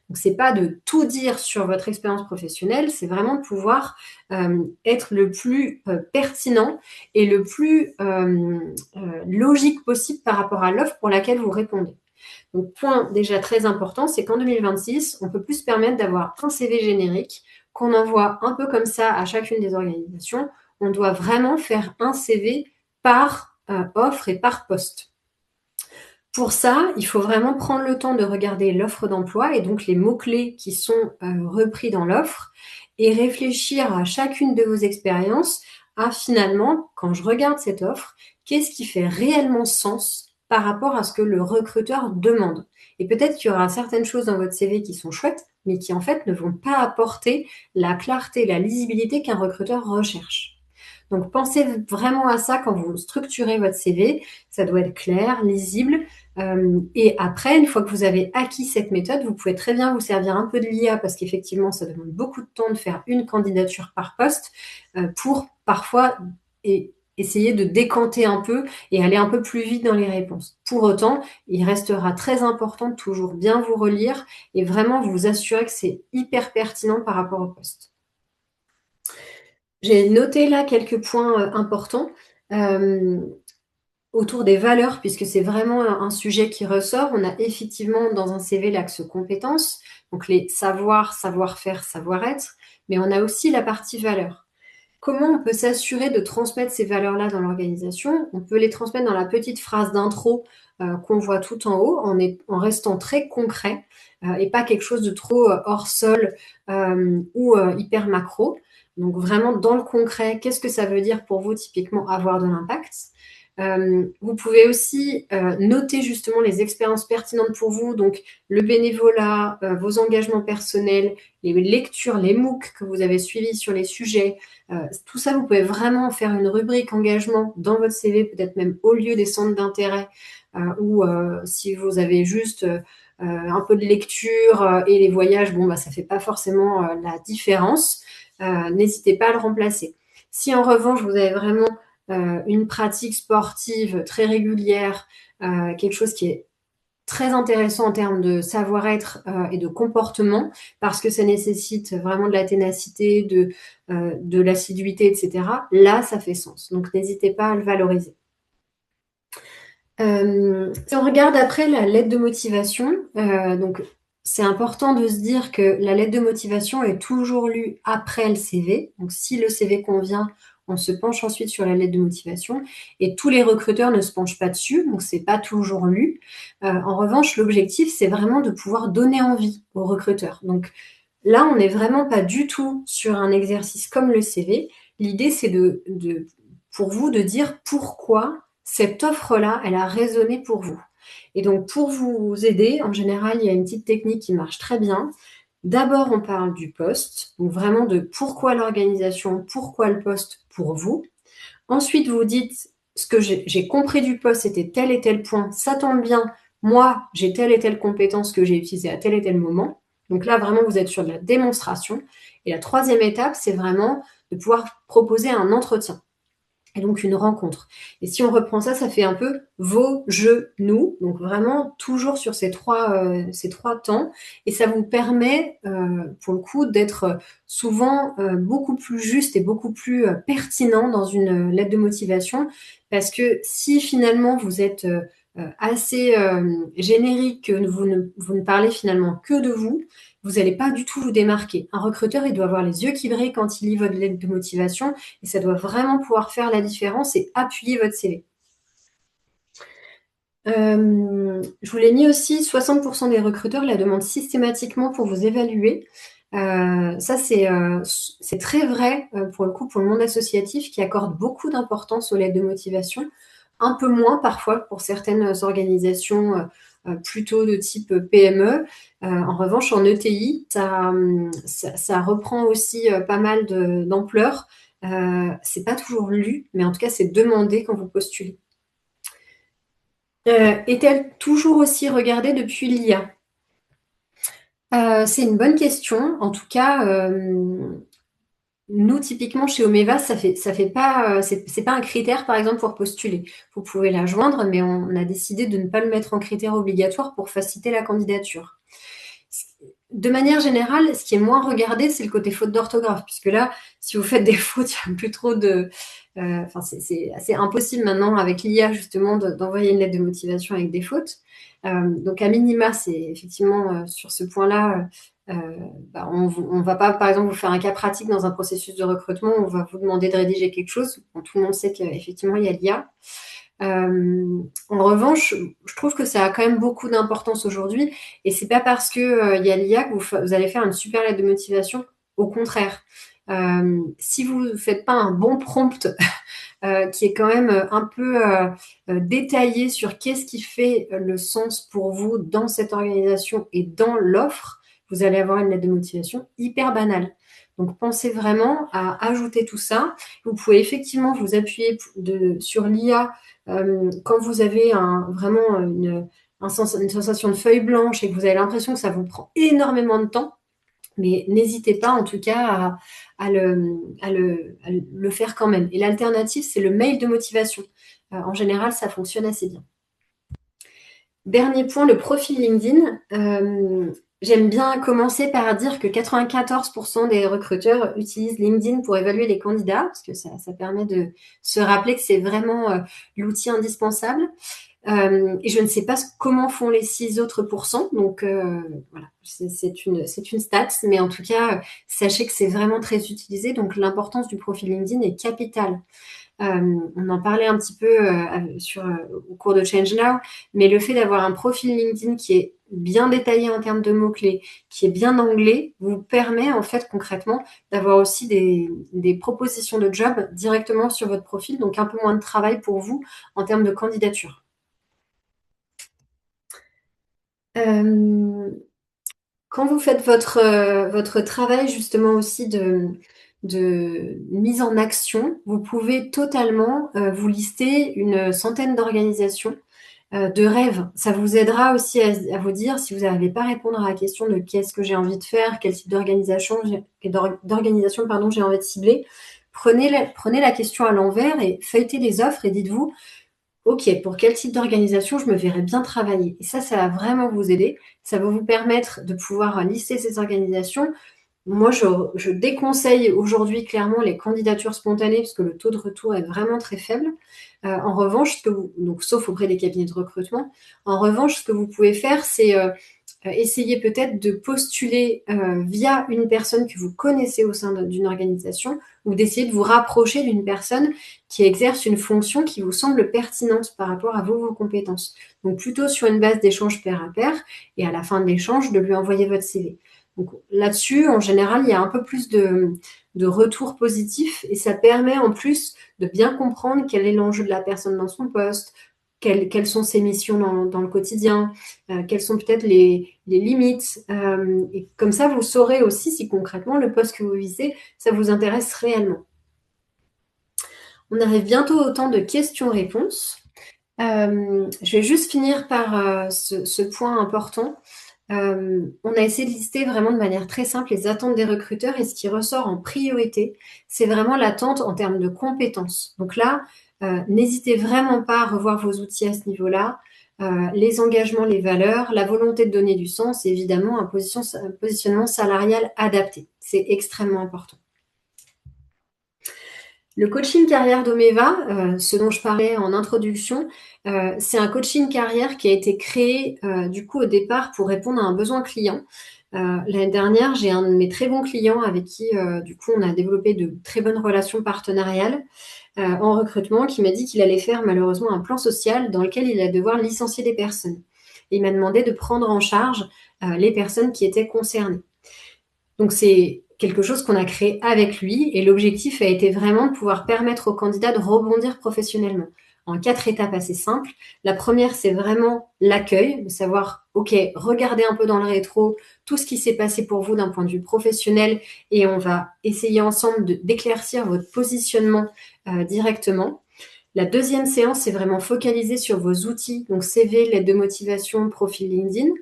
Donc, c'est pas de tout dire sur votre expérience professionnelle, c'est vraiment de pouvoir être le plus pertinent et le plus logique possible par rapport à l'offre pour laquelle vous répondez. Donc, point déjà très important, c'est qu'en 2026, on peut plus se permettre d'avoir un CV générique qu'on envoie un peu comme ça à chacune des organisations. On doit vraiment faire un CV par offre et par poste. Pour ça, il faut vraiment prendre le temps de regarder l'offre d'emploi et donc les mots-clés qui sont repris dans l'offre et réfléchir à chacune de vos expériences à finalement, quand je regarde cette offre, qu'est-ce qui fait réellement sens par rapport à ce que le recruteur demande. Et peut-être qu'il y aura certaines choses dans votre CV qui sont chouettes, mais qui en fait ne vont pas apporter la clarté, la lisibilité qu'un recruteur recherche. Donc pensez vraiment à ça quand vous structurez votre CV. Ça doit être clair, lisible. Et après, une fois que vous avez acquis cette méthode, vous pouvez très bien vous servir un peu de l'IA parce qu'effectivement, ça demande beaucoup de temps de faire une candidature par poste pour parfois essayer de décanter un peu et aller un peu plus vite dans les réponses. Pour autant, il restera très important de toujours bien vous relire et vraiment vous assurer que c'est hyper pertinent par rapport au poste. J'ai noté là quelques points importants autour des valeurs, puisque c'est vraiment un sujet qui ressort. On a effectivement dans un CV l'axe compétences, donc les savoir, savoir-faire, savoir-être, mais on a aussi la partie valeurs. Comment on peut s'assurer de transmettre ces valeurs-là dans l'organisation? On peut les transmettre dans la petite phrase d'intro qu'on voit tout en haut, en restant très concret et pas quelque chose de trop hors sol ou hyper macro. Donc vraiment dans le concret, qu'est-ce que ça veut dire pour vous typiquement avoir de l'impact? Vous pouvez aussi noter justement les expériences pertinentes pour vous, donc le bénévolat, vos engagements personnels, les lectures, les MOOC que vous avez suivis sur les sujets. Tout ça, vous pouvez vraiment faire une rubrique engagement dans votre CV, peut-être même au lieu des centres d'intérêt, ou si vous avez juste un peu de lecture et les voyages, bon, bah, ça fait pas forcément la différence. N'hésitez pas à le remplacer. Si en revanche, vous avez vraiment une pratique sportive très régulière, quelque chose qui est très intéressant en termes de savoir-être et de comportement, parce que ça nécessite vraiment de la ténacité, de l'assiduité, etc. Là, ça fait sens. Donc, n'hésitez pas à le valoriser. Si on regarde après la lettre de motivation, donc c'est important de se dire que la lettre de motivation est toujours lue après le CV. Donc si le CV convient, on se penche ensuite sur la lettre de motivation. Et tous les recruteurs ne se penchent pas dessus, donc c'est pas toujours lu. En revanche, l'objectif, c'est vraiment de pouvoir donner envie aux recruteurs. Donc là, on n'est vraiment pas du tout sur un exercice comme le CV. L'idée, c'est pour vous de dire pourquoi cette offre-là, elle a résonné pour vous. Et donc, pour vous aider, en général, il y a une petite technique qui marche très bien. D'abord, on parle du poste, donc vraiment de pourquoi l'organisation, pourquoi le poste pour vous. Ensuite, vous dites ce que j'ai compris du poste, c'était tel et tel point, ça tombe bien, moi, j'ai telle et telle compétence que j'ai utilisée à tel et tel moment. Donc là, vraiment, vous êtes sur de la démonstration. Et la troisième étape, c'est vraiment de pouvoir proposer un entretien. et donc une rencontre. Et si on reprend ça, ça fait un peu vos, je, nous. Donc vraiment toujours sur ces trois temps. Et ça vous permet, pour le coup, d'être souvent beaucoup plus juste et beaucoup plus pertinent dans une lettre de motivation. Parce que si finalement vous êtes assez générique, que vous ne parlez finalement que de vous, vous n'allez pas du tout vous démarquer. Un recruteur, il doit avoir les yeux qui brillent quand il lit votre lettre de motivation et ça doit vraiment pouvoir faire la différence et appuyer votre CV. Je vous l'ai mis aussi, 60% des recruteurs la demandent systématiquement pour vous évaluer. Ça, c'est très vrai pour le coup pour le monde associatif qui accorde beaucoup d'importance aux lettres de motivation, un peu moins parfois pour certaines organisations plutôt de type PME. En revanche, en ETI, ça reprend aussi pas mal d'ampleur. C'est pas toujours lu, mais en tout cas, c'est demandé quand vous postulez. Est-elle toujours aussi regardée depuis l'IA? C'est une bonne question. En tout cas, nous, typiquement, chez Omeva, ça fait pas, c'est pas un critère, par exemple, pour postuler. Vous pouvez la joindre, mais on a décidé de ne pas le mettre en critère obligatoire pour faciliter la candidature. De manière générale, ce qui est moins regardé, c'est le côté faute d'orthographe, puisque là, si vous faites des fautes, il n'y a plus trop de... Enfin, c'est assez impossible maintenant avec l'IA, justement, d'envoyer une lettre de motivation avec des fautes. Donc, à minima, c'est effectivement sur ce point-là, on ne va pas, par exemple, vous faire un cas pratique dans un processus de recrutement, on va vous demander de rédiger quelque chose. Bon, tout le monde sait qu'effectivement, il y a l'IA. En revanche, je trouve que ça a quand même beaucoup d'importance aujourd'hui et c'est pas parce que il y a l'IA que vous allez faire une super lettre de motivation. Au contraire, si vous ne faites pas un bon prompt qui est quand même un peu détaillé sur qu'est-ce qui fait le sens pour vous dans cette organisation et dans l'offre, vous allez avoir une lettre de motivation hyper banale. Donc, pensez vraiment à ajouter tout ça. Vous pouvez effectivement vous appuyer sur l'IA quand vous avez vraiment une sensation de feuille blanche et que vous avez l'impression que ça vous prend énormément de temps. Mais n'hésitez pas en tout cas à le faire quand même. Et l'alternative, c'est le mail de motivation. En général, ça fonctionne assez bien. Dernier point, le profil LinkedIn. J'aime bien commencer par dire que 94% des recruteurs utilisent LinkedIn pour évaluer les candidats, parce que ça permet de se rappeler que c'est vraiment l'outil indispensable. Et je ne sais pas comment font les 6 autres pourcents. Donc voilà, c'est une stat, mais en tout cas, sachez que c'est vraiment très utilisé. Donc l'importance du profil LinkedIn est capitale. On en parlait un petit peu au cours de Change Now, mais le fait d'avoir un profil LinkedIn qui est bien détaillé en termes de mots-clés, qui est bien anglais, vous permet en fait concrètement d'avoir aussi des propositions de job directement sur votre profil, donc un peu moins de travail pour vous en termes de candidature. Quand vous faites votre travail justement aussi de mise en action, vous pouvez totalement vous lister une centaine d'organisations de rêves. Ça vous aidera aussi à vous dire si vous n'arrivez pas à répondre à la question de qu'est-ce que j'ai envie de faire, quel type d'organisation pardon, j'ai envie de cibler. Prenez la question à l'envers et feuilletez les offres et dites-vous OK, pour quel type d'organisation je me verrais bien travailler? Et ça va vraiment vous aider. Ça va vous permettre de pouvoir lister ces organisations. Moi, je déconseille aujourd'hui clairement les candidatures spontanées parce que le taux de retour est vraiment très faible. En revanche, donc sauf auprès des cabinets de recrutement, en revanche, ce que vous pouvez faire, c'est essayer peut-être de postuler via une personne que vous connaissez au sein d'une organisation ou d'essayer de vous rapprocher d'une personne qui exerce une fonction qui vous semble pertinente par rapport à vos compétences. Donc plutôt sur une base d'échange pair à pair et à la fin de l'échange, de lui envoyer votre CV. Donc là-dessus, en général, il y a un peu plus de retours positifs et ça permet en plus de bien comprendre quel est l'enjeu de la personne dans son poste, quelles sont ses missions dans le quotidien, quelles sont peut-être les limites. Et comme ça, vous saurez aussi si concrètement le poste que vous visez, ça vous intéresse réellement. On arrive bientôt au temps de questions-réponses. Je vais juste finir par ce point important. On a essayé de lister vraiment de manière très simple les attentes des recruteurs et ce qui ressort en priorité, c'est vraiment l'attente en termes de compétences. Donc là, n'hésitez vraiment pas à revoir vos outils à ce niveau-là. Les engagements, les valeurs, la volonté de donner du sens et évidemment un positionnement salarial adapté. C'est extrêmement important. Le coaching carrière d'Omeva, ce dont je parlais en introduction, c'est un coaching carrière qui a été créé du coup au départ pour répondre à un besoin client. L'année dernière, j'ai un de mes très bons clients avec qui du coup on a développé de très bonnes relations partenariales en recrutement qui m'a dit qu'il allait faire malheureusement un plan social dans lequel il allait devoir licencier des personnes. Et il m'a demandé de prendre en charge les personnes qui étaient concernées. Donc c'est quelque chose qu'on a créé avec lui et l'objectif a été vraiment de pouvoir permettre aux candidats de rebondir professionnellement en 4 étapes assez simples. La première, c'est vraiment l'accueil, de savoir, OK, regardez un peu dans le rétro tout ce qui s'est passé pour vous d'un point de vue professionnel et on va essayer ensemble d'éclaircir votre positionnement directement. La deuxième séance, c'est vraiment focaliser sur vos outils, donc CV, lettre de motivation, profil LinkedIn.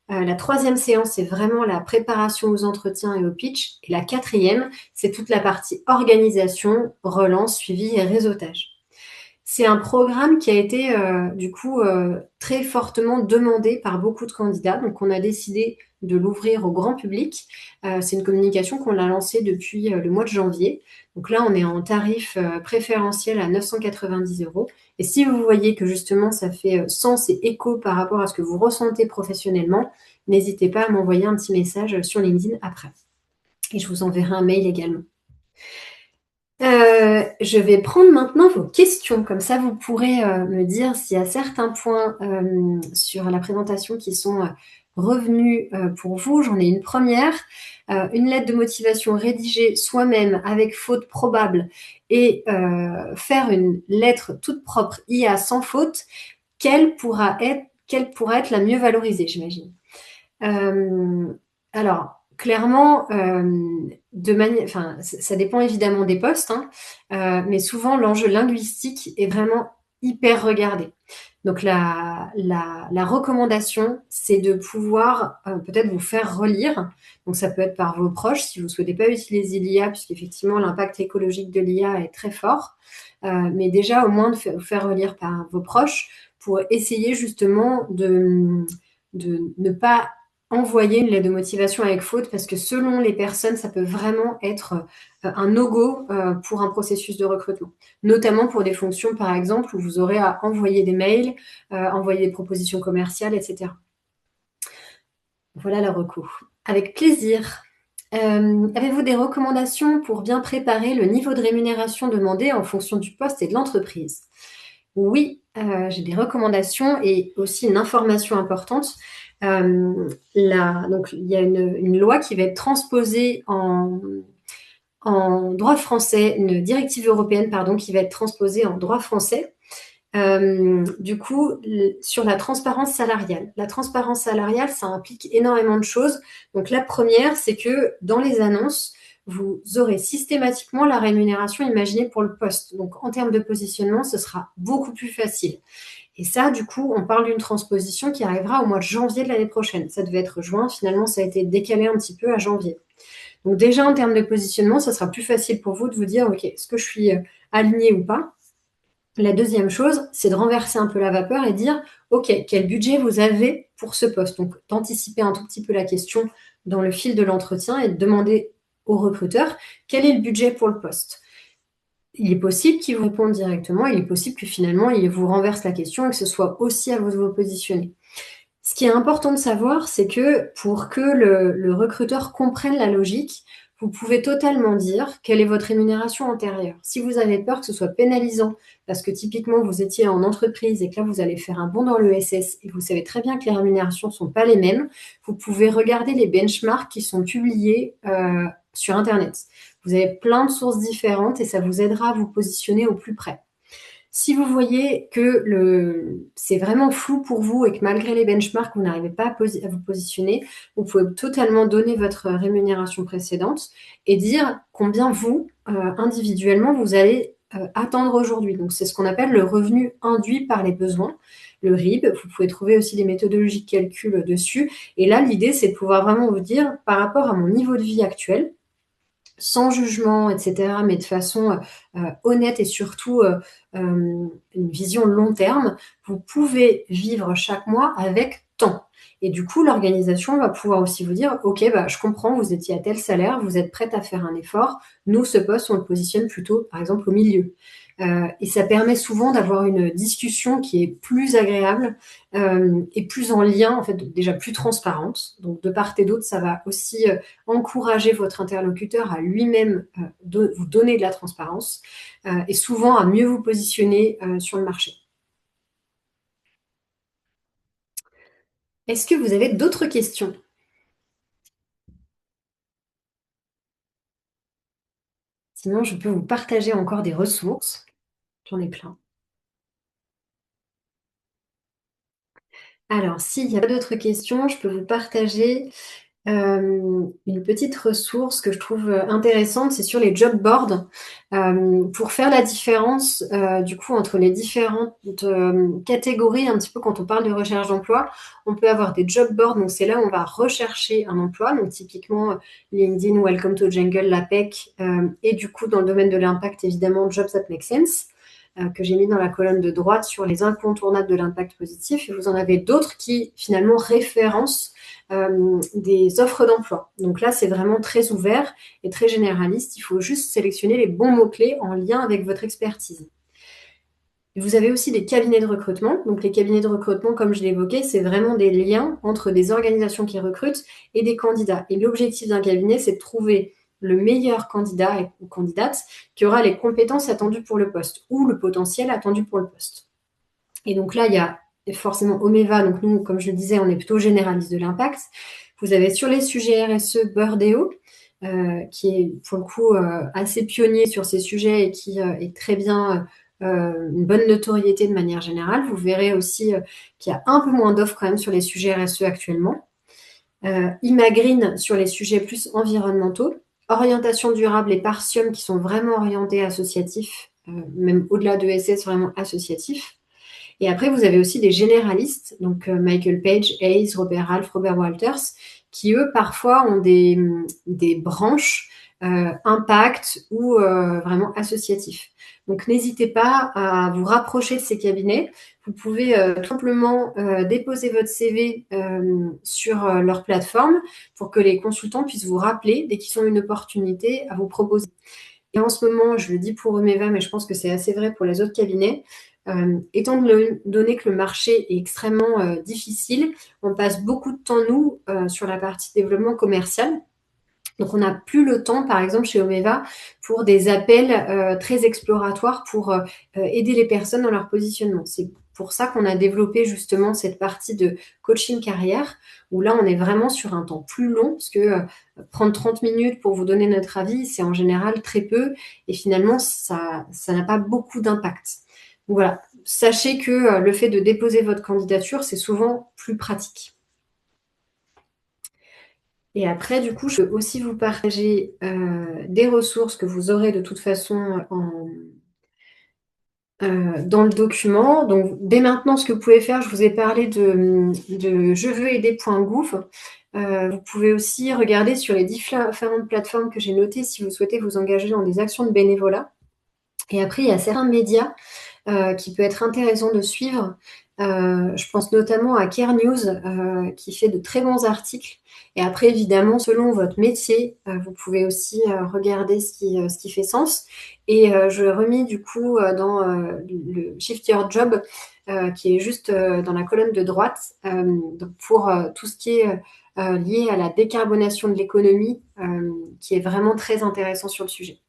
La troisième séance, c'est vraiment la préparation aux entretiens et au pitch. Et la quatrième, c'est toute la partie organisation, relance, suivi et réseautage. C'est un programme qui a été du coup très fortement demandé par beaucoup de candidats. Donc on a décidé de l'ouvrir au grand public. C'est une communication qu'on a lancée depuis le mois de janvier. Donc là, on est en tarif préférentiel à 990 euros. Et si vous voyez que justement ça fait sens et écho par rapport à ce que vous ressentez professionnellement, n'hésitez pas à m'envoyer un petit message sur LinkedIn après. Et je vous enverrai un mail également. Je vais prendre maintenant vos questions, comme ça vous pourrez me dire s'il y a certains points sur la présentation qui sont revenus pour vous. J'en ai une première, une lettre de motivation rédigée soi-même avec faute probable et faire une lettre toute propre IA sans faute, quelle pourra être la mieux valorisée, j'imagine. Alors, clairement, ça dépend évidemment des postes, hein, mais souvent l'enjeu linguistique est vraiment hyper regardé. Donc la recommandation, c'est de pouvoir peut-être vous faire relire. Donc ça peut être par vos proches si vous ne souhaitez pas utiliser l'IA, puisqu'effectivement l'impact écologique de l'IA est très fort. Mais déjà au moins de vous faire relire par vos proches pour essayer justement de ne pas envoyer une lettre de motivation avec faute parce que selon les personnes, ça peut vraiment être un no-go pour un processus de recrutement. Notamment pour des fonctions, par exemple, où vous aurez à envoyer des mails, envoyer des propositions commerciales, etc. Voilà le recours. Avec plaisir. Avez-vous des recommandations pour bien préparer le niveau de rémunération demandé en fonction du poste et de l'entreprise? Oui, j'ai des recommandations et aussi une information importante. Donc, il y a une loi qui va être transposée en droit français, une directive européenne, pardon, qui va être transposée en droit français. Du coup, sur la transparence salariale. La transparence salariale, ça implique énormément de choses. Donc, la première, c'est que dans les annonces, vous aurez systématiquement la rémunération imaginée pour le poste. Donc, en termes de positionnement, ce sera beaucoup plus facile. Et ça, du coup, on parle d'une transposition qui arrivera au mois de janvier de l'année prochaine. Ça devait être juin, finalement, ça a été décalé un petit peu à janvier. Donc déjà, en termes de positionnement, ça sera plus facile pour vous de vous dire, OK, est-ce que je suis aligné ou pas? La deuxième chose, c'est de renverser un peu la vapeur et dire, OK, quel budget vous avez pour ce poste? Donc, d'anticiper un tout petit peu la question dans le fil de l'entretien et de demander au recruteur, quel est le budget pour le poste? Il est possible qu'il vous réponde directement, il est possible que finalement, il vous renverse la question et que ce soit aussi à vous de vous positionner. Ce qui est important de savoir, c'est que pour que le recruteur comprenne la logique, vous pouvez totalement dire quelle est votre rémunération antérieure. Si vous avez peur que ce soit pénalisant, parce que typiquement vous étiez en entreprise et que là vous allez faire un bond dans le SS et vous savez très bien que les rémunérations ne sont pas les mêmes, vous pouvez regarder les benchmarks qui sont publiés sur Internet. Vous avez plein de sources différentes et ça vous aidera à vous positionner au plus près. Si vous voyez que c'est vraiment flou pour vous et que malgré les benchmarks, vous n'arrivez pas à vous positionner, vous pouvez totalement donner votre rémunération précédente et dire combien vous, individuellement, vous allez attendre aujourd'hui. Donc, c'est ce qu'on appelle le revenu induit par les besoins. le RIB. Vous pouvez trouver aussi des méthodologies de calcul dessus. Et là, l'idée, c'est de pouvoir vraiment vous dire, par rapport à mon niveau de vie actuel, sans jugement, etc., mais de façon honnête et surtout une vision long terme, vous pouvez vivre chaque mois avec tant. Et du coup, l'organisation va pouvoir aussi vous dire, OK, bah, je comprends, vous étiez à tel salaire, vous êtes prête à faire un effort. Nous, ce poste, on le positionne plutôt, par exemple, au milieu. Et ça permet souvent d'avoir une discussion qui est plus agréable et plus en lien, en fait, déjà plus transparente. Donc, de part et d'autre, ça va aussi encourager votre interlocuteur à lui-même vous donner de la transparence et souvent à mieux vous positionner sur le marché. Est-ce que vous avez d'autres questions? Sinon, je peux vous partager encore des ressources. J'en ai plein. Alors, s'il n'y a pas d'autres questions, je peux vous partager une petite ressource que je trouve intéressante, c'est sur les job boards. Pour faire la différence du coup entre les différentes catégories, un petit peu quand on parle de recherche d'emploi, on peut avoir des job boards, donc c'est là où on va rechercher un emploi, donc typiquement LinkedIn, Welcome to Jungle, l'APEC, et du coup dans le domaine de l'impact, évidemment, Jobs That Make Sense. Que j'ai mis dans la colonne de droite sur les incontournables de l'impact positif. Et vous en avez d'autres qui, finalement, référencent des offres d'emploi. Donc là, c'est vraiment très ouvert et très généraliste. Il faut juste sélectionner les bons mots-clés en lien avec votre expertise. Vous avez aussi des cabinets de recrutement. Donc les cabinets de recrutement, comme je l'ai évoqué, c'est vraiment des liens entre des organisations qui recrutent et des candidats. Et l'objectif d'un cabinet, c'est de trouver le meilleur candidat ou candidate qui aura les compétences attendues pour le poste ou le potentiel attendu pour le poste. Et donc là, il y a forcément Omeva. Donc nous, comme je le disais, on est plutôt généraliste de l'impact. Vous avez sur les sujets RSE Burdeo, qui est pour le coup assez pionnier sur ces sujets et qui est très bien une bonne notoriété de manière générale. Vous verrez aussi qu'il y a un peu moins d'offres quand même sur les sujets RSE actuellement. Imagreen sur les sujets plus environnementaux. Orientation durable et Partium qui sont vraiment orientés associatifs, même au-delà de SS, vraiment associatifs. Et après, vous avez aussi des généralistes, donc Michael Page, Hayes, Robert Ralph, Robert Walters, qui eux, parfois, ont des branches impact ou vraiment associatifs. Donc, n'hésitez pas à vous rapprocher de ces cabinets. Vous pouvez tout simplement déposer votre CV sur leur plateforme pour que les consultants puissent vous rappeler dès qu'ils ont une opportunité à vous proposer. Et en ce moment, je le dis pour Omeva, mais je pense que c'est assez vrai pour les autres cabinets, étant donné que le marché est extrêmement difficile, on passe beaucoup de temps, nous, sur la partie développement commercial. Donc, on n'a plus le temps, par exemple, chez Omeva, pour des appels très exploratoires pour aider les personnes dans leur positionnement. C'est pour ça qu'on a développé justement cette partie de coaching carrière, où là, on est vraiment sur un temps plus long, parce que prendre 30 minutes pour vous donner notre avis, c'est en général très peu, et finalement, ça n'a pas beaucoup d'impact. Donc voilà, sachez que le fait de déposer votre candidature, c'est souvent plus pratique. Et après, du coup, je peux aussi vous partager des ressources que vous aurez de toute façon dans le document. Donc, dès maintenant, ce que vous pouvez faire, je vous ai parlé de jeveuxaider.gouv. Vous pouvez aussi regarder sur les différentes plateformes que j'ai notées si vous souhaitez vous engager dans des actions de bénévolat. Et après, il y a certains médias qui peut être intéressant de suivre. Je pense notamment à Care News qui fait de très bons articles. Et après, évidemment, selon votre métier, vous pouvez aussi regarder ce qui fait sens. Et je remis du coup dans le Shift Your Job qui est juste dans la colonne de droite donc pour tout ce qui est lié à la décarbonation de l'économie qui est vraiment très intéressant sur le sujet.